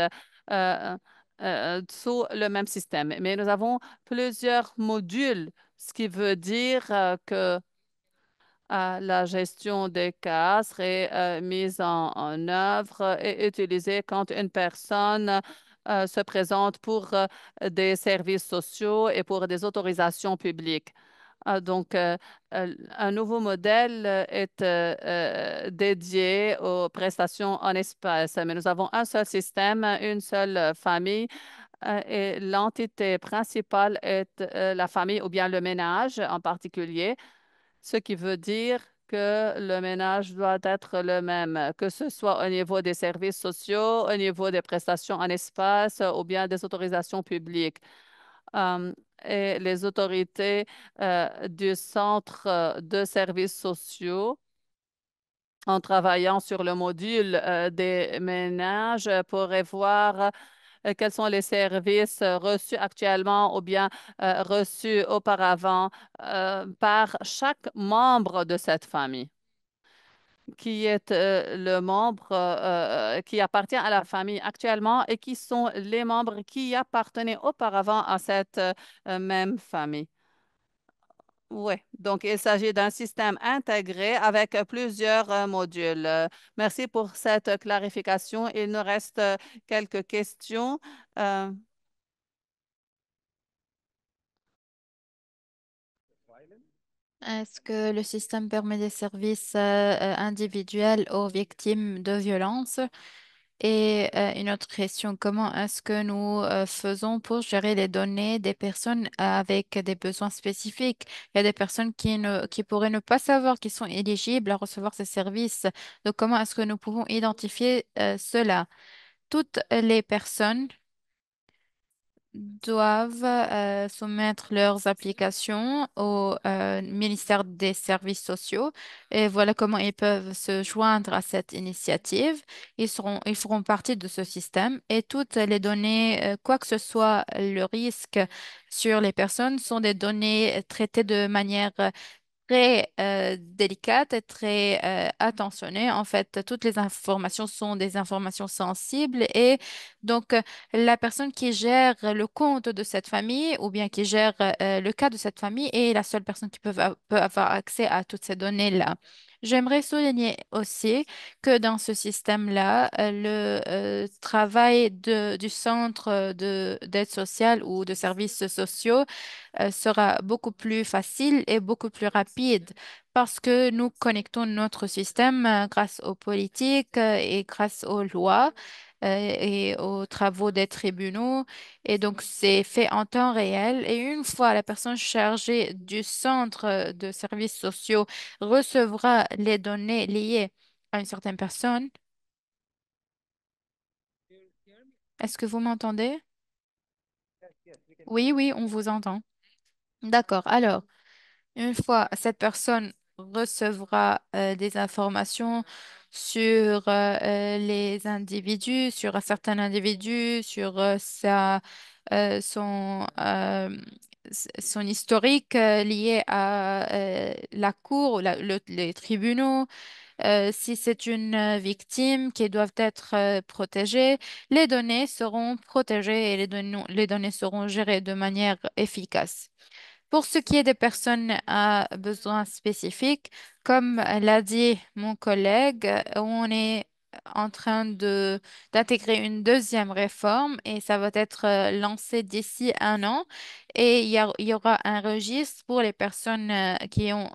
sous le même système. Mais nous avons plusieurs modules, ce qui veut dire que La gestion des cas serait mise en œuvre et utilisée quand une personne se présente pour des services sociaux et pour des autorisations publiques. Un nouveau modèle est dédié aux prestations en espèces, mais nous avons un seul système, une seule famille, et l'entité principale est la famille ou bien le ménage en particulier, ce qui veut dire que le ménage doit être le même, que ce soit au niveau des services sociaux, au niveau des prestations en espace ou bien des autorisations publiques. Euh, et les autorités du centre de services sociaux, en travaillant sur le module des ménages, pourraient voir quels sont les services reçus actuellement ou bien reçus auparavant par chaque membre de cette famille, qui est le membre qui appartient à la famille actuellement et qui sont les membres qui appartenaient auparavant à cette même famille. Oui, donc il s'agit d'un système intégré avec plusieurs modules. Merci pour cette clarification. Il nous reste quelques questions. Euh, Est-ce que le système permet des services individuels aux victimes de violences? Et une autre question, comment est-ce que nous faisons pour gérer les données des personnes avec des besoins spécifiques? Il y a des personnes qui pourraient ne pas savoir qu'ils sont éligibles à recevoir ces services. Donc, comment est-ce que nous pouvons identifier cela? Toutes les personnes doivent soumettre leurs applications au ministère des Services sociaux et voilà comment ils peuvent se joindre à cette initiative. Ils feront partie de ce système et toutes les données, quoi que ce soit le risque sur les personnes, sont des données traitées de manière très délicate et très attentionnée. En fait, toutes les informations sont des informations sensibles et donc la personne qui gère le compte de cette famille ou bien qui gère le cas de cette famille est la seule personne qui peut avoir accès à toutes ces données-là. J'aimerais souligner aussi que dans ce système-là, le travail du centre d'aide sociale ou de services sociaux sera beaucoup plus facile et beaucoup plus rapide parce que nous connectons notre système grâce aux politiques et grâce aux lois et aux travaux des tribunaux. Et donc, c'est fait en temps réel. Et une fois la personne chargée du centre de services sociaux recevra les données liées à une certaine personne, est-ce que vous m'entendez? Oui, oui, on vous entend. D'accord. Alors, une fois cette personne recevra des informations sur les individus, sur un certain individu, sur son historique lié à la cour, ou les tribunaux, si c'est une victime qui doivent être protégées, les données seront protégées et les données seront gérées de manière efficace. Pour ce qui est des personnes à besoins spécifiques, comme l'a dit mon collègue, on est en train d'intégrer une deuxième réforme et ça va être lancé d'ici un an. Et il y aura un registre pour les personnes qui ont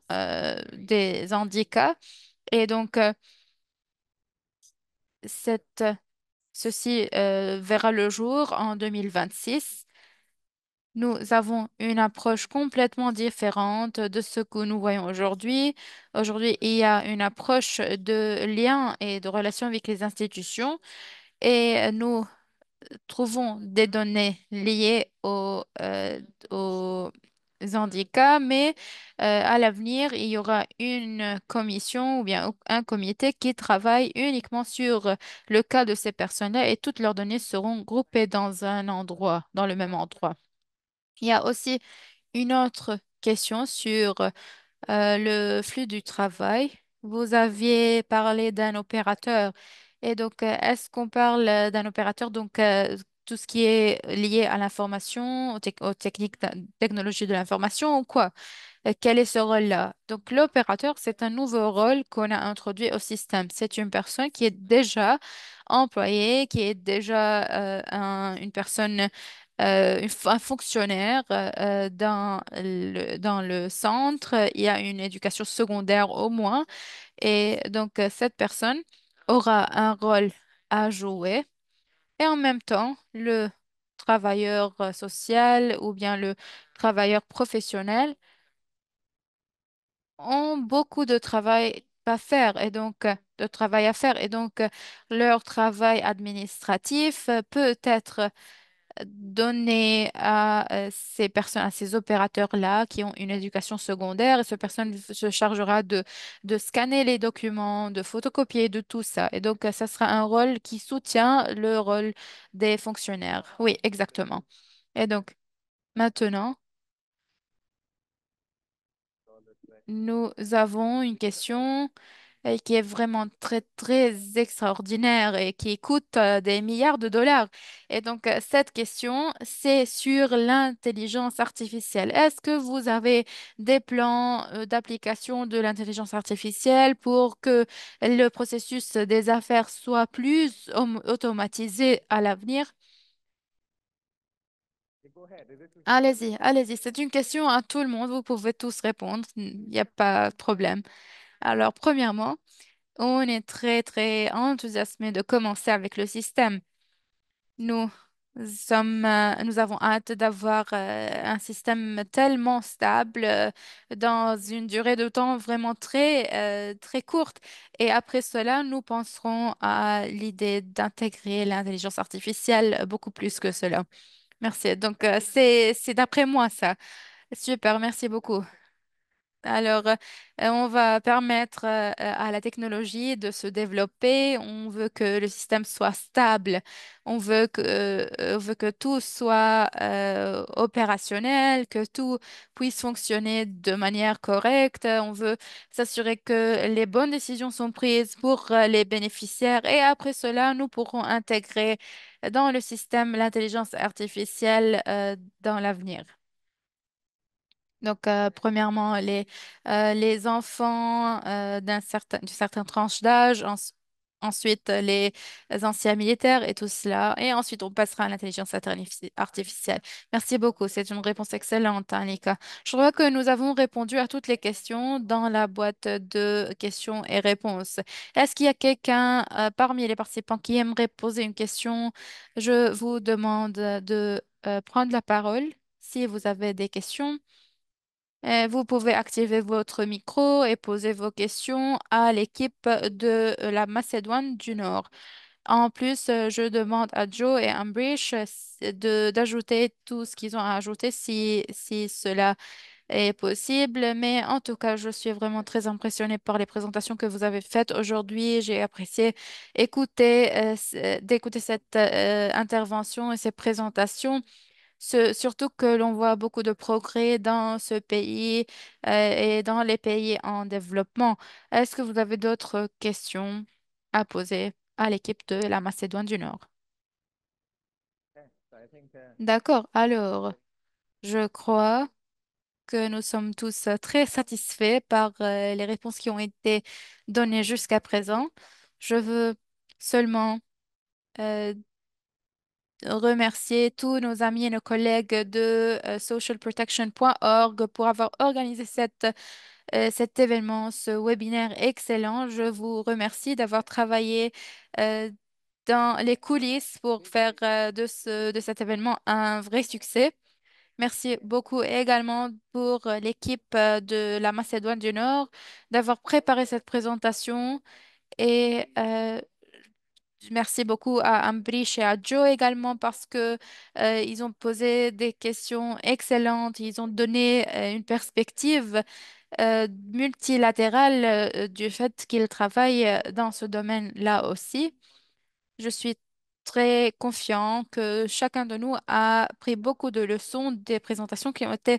des handicaps. Et donc, cette, ceci verra le jour en 2026. Nous avons une approche complètement différente de ce que nous voyons aujourd'hui. Aujourd'hui, il y a une approche de lien et de relation avec les institutions et nous trouvons des données liées aux handicaps, mais à l'avenir, il y aura une commission ou bien un comité qui travaille uniquement sur le cas de ces personnes-là et toutes leurs données seront groupées dans un endroit, dans le même endroit. Il y a aussi une autre question sur le flux du travail. Vous aviez parlé d'un opérateur. Et donc, est-ce qu'on parle d'un opérateur, donc tout ce qui est lié à l'information, aux techniques, technologies de l'information ou quoi? quel est ce rôle-là? Donc, l'opérateur, c'est un nouveau rôle qu'on a introduit au système. C'est une personne qui est déjà employée, qui est déjà une personne, un fonctionnaire dans le centre. Il y a une éducation secondaire au moins. Et donc, cette personne aura un rôle à jouer. Et en même temps, le travailleur social ou bien le travailleur professionnel ont beaucoup de travail à faire et donc de travail à faire et donc leur travail administratif peut être donné à ces personnes, à ces opérateurs-là qui ont une éducation secondaire et cette personne se chargera de scanner les documents, de photocopier, de tout ça. Et donc, ça sera un rôle qui soutient le rôle des fonctionnaires. Oui, exactement. Et donc, maintenant, nous avons une question et qui est vraiment très, très extraordinaire et qui coûte des milliards de dollars. Et donc, cette question, c'est sur l'intelligence artificielle. Est-ce que vous avez des plans d'application de l'intelligence artificielle pour que le processus des affaires soit plus automatisé à l'avenir? Allez-y, allez-y. C'est une question à tout le monde. Vous pouvez tous répondre. Il n'y a pas de problème. Alors, premièrement, on est très, très enthousiasmé de commencer avec le système. Nous nous avons hâte d'avoir un système tellement stable dans une durée de temps vraiment très, très courte. Et après cela, nous penserons à l'idée d'intégrer l'intelligence artificielle beaucoup plus que cela. Merci. Donc, c'est d'après moi ça. Super, merci beaucoup. Alors, on va permettre à la technologie de se développer. On veut que le système soit stable. On veut que tout soit opérationnel, que tout puisse fonctionner de manière correcte. On veut s'assurer que les bonnes décisions sont prises pour les bénéficiaires. Et après cela, nous pourrons intégrer dans le système l'intelligence artificielle dans l'avenir. Donc, premièrement, les enfants d'une certaine tranche d'âge, ensuite les anciens militaires et tout cela, et ensuite on passera à l'intelligence artificielle. Merci beaucoup, c'est une réponse excellente, hein, Nika. Je crois que nous avons répondu à toutes les questions dans la boîte de questions et réponses. Est-ce qu'il y a quelqu'un parmi les participants qui aimerait poser une question? Je vous demande de prendre la parole si vous avez des questions. Vous pouvez activer votre micro et poser vos questions à l'équipe de la Macédoine du Nord. En plus, je demande à Joe et Ambrish d'ajouter tout ce qu'ils ont à ajouter si cela est possible. Mais en tout cas, je suis vraiment très impressionnée par les présentations que vous avez faites aujourd'hui. J'ai apprécié d'écouter cette intervention et ces présentations. Surtout que l'on voit beaucoup de progrès dans ce pays et dans les pays en développement. Est-ce que vous avez d'autres questions à poser à l'équipe de la Macédoine du Nord? D'accord. Alors, je crois que nous sommes tous très satisfaits par les réponses qui ont été données jusqu'à présent. Je veux seulement euh, remercier tous nos amis et nos collègues de socialprotection.org pour avoir organisé cet événement, ce webinaire excellent. Je vous remercie d'avoir travaillé euh, dans les coulisses pour faire de cet événement un vrai succès. Merci beaucoup également pour l'équipe de la Macédoine du Nord d'avoir préparé cette présentation et merci beaucoup à Ambrish et à Joe également parce que ils ont posé des questions excellentes. Ils ont donné une perspective multilatérale du fait qu'ils travaillent dans ce domaine-là aussi. Je suis très confiant que chacun de nous a pris beaucoup de leçons des présentations qui ont été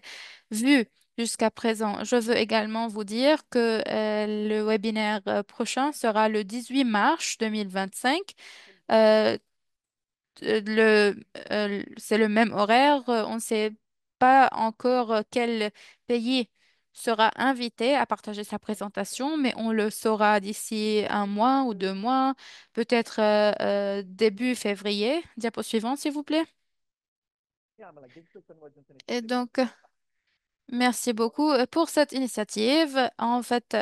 vues jusqu'à présent. Je veux également vous dire que le webinaire prochain sera le 18 mars 2025. Euh, c'est le même horaire. On ne sait pas encore quel pays sera invité à partager sa présentation, mais on le saura d'ici un mois ou 2 mois, peut-être début février. Diapo suivante, s'il vous plaît. Et donc, merci beaucoup pour cette initiative. En fait,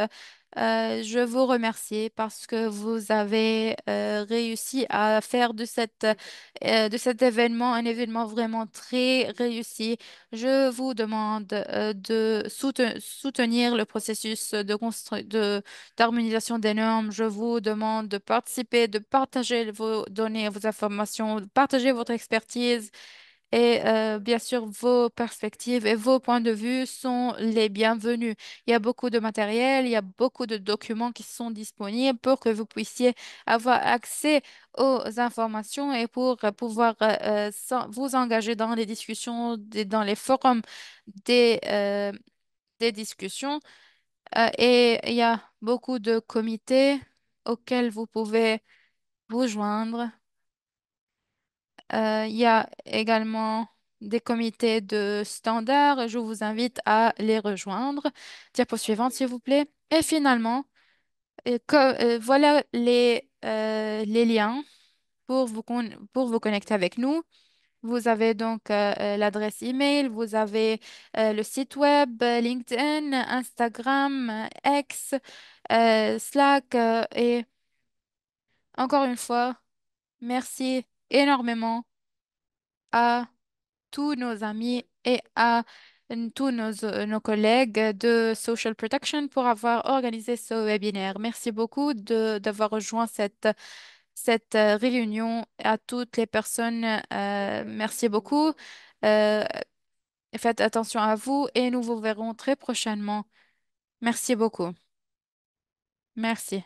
je vous remercie parce que vous avez réussi à faire de cet événement un événement vraiment très réussi. Je vous demande de soutenir le processus d'harmonisation des normes. Je vous demande de participer, de partager vos données, vos informations, de partager votre expertise. Et bien sûr, vos perspectives et vos points de vue sont les bienvenus. Il y a beaucoup de matériel, il y a beaucoup de documents qui sont disponibles pour que vous puissiez avoir accès aux informations et pour pouvoir vous engager dans les discussions, dans les forums des, euh, des discussions. Et il y a beaucoup de comités auxquels vous pouvez vous joindre. Il y a également des comités de standards. Je vous invite à les rejoindre. Diapo suivante, s'il vous plaît. Et finalement, voilà les liens pour vous connecter avec nous. Vous avez donc l'adresse email, vous avez le site web, LinkedIn, Instagram, X, Slack. Et encore une fois, merci énormément à tous nos amis et à tous nos collègues de Social Protection pour avoir organisé ce webinaire. Merci beaucoup d'avoir rejoint cette réunion. À toutes les personnes, merci beaucoup. Euh, Faites attention à vous et nous vous verrons très prochainement. Merci beaucoup. Merci.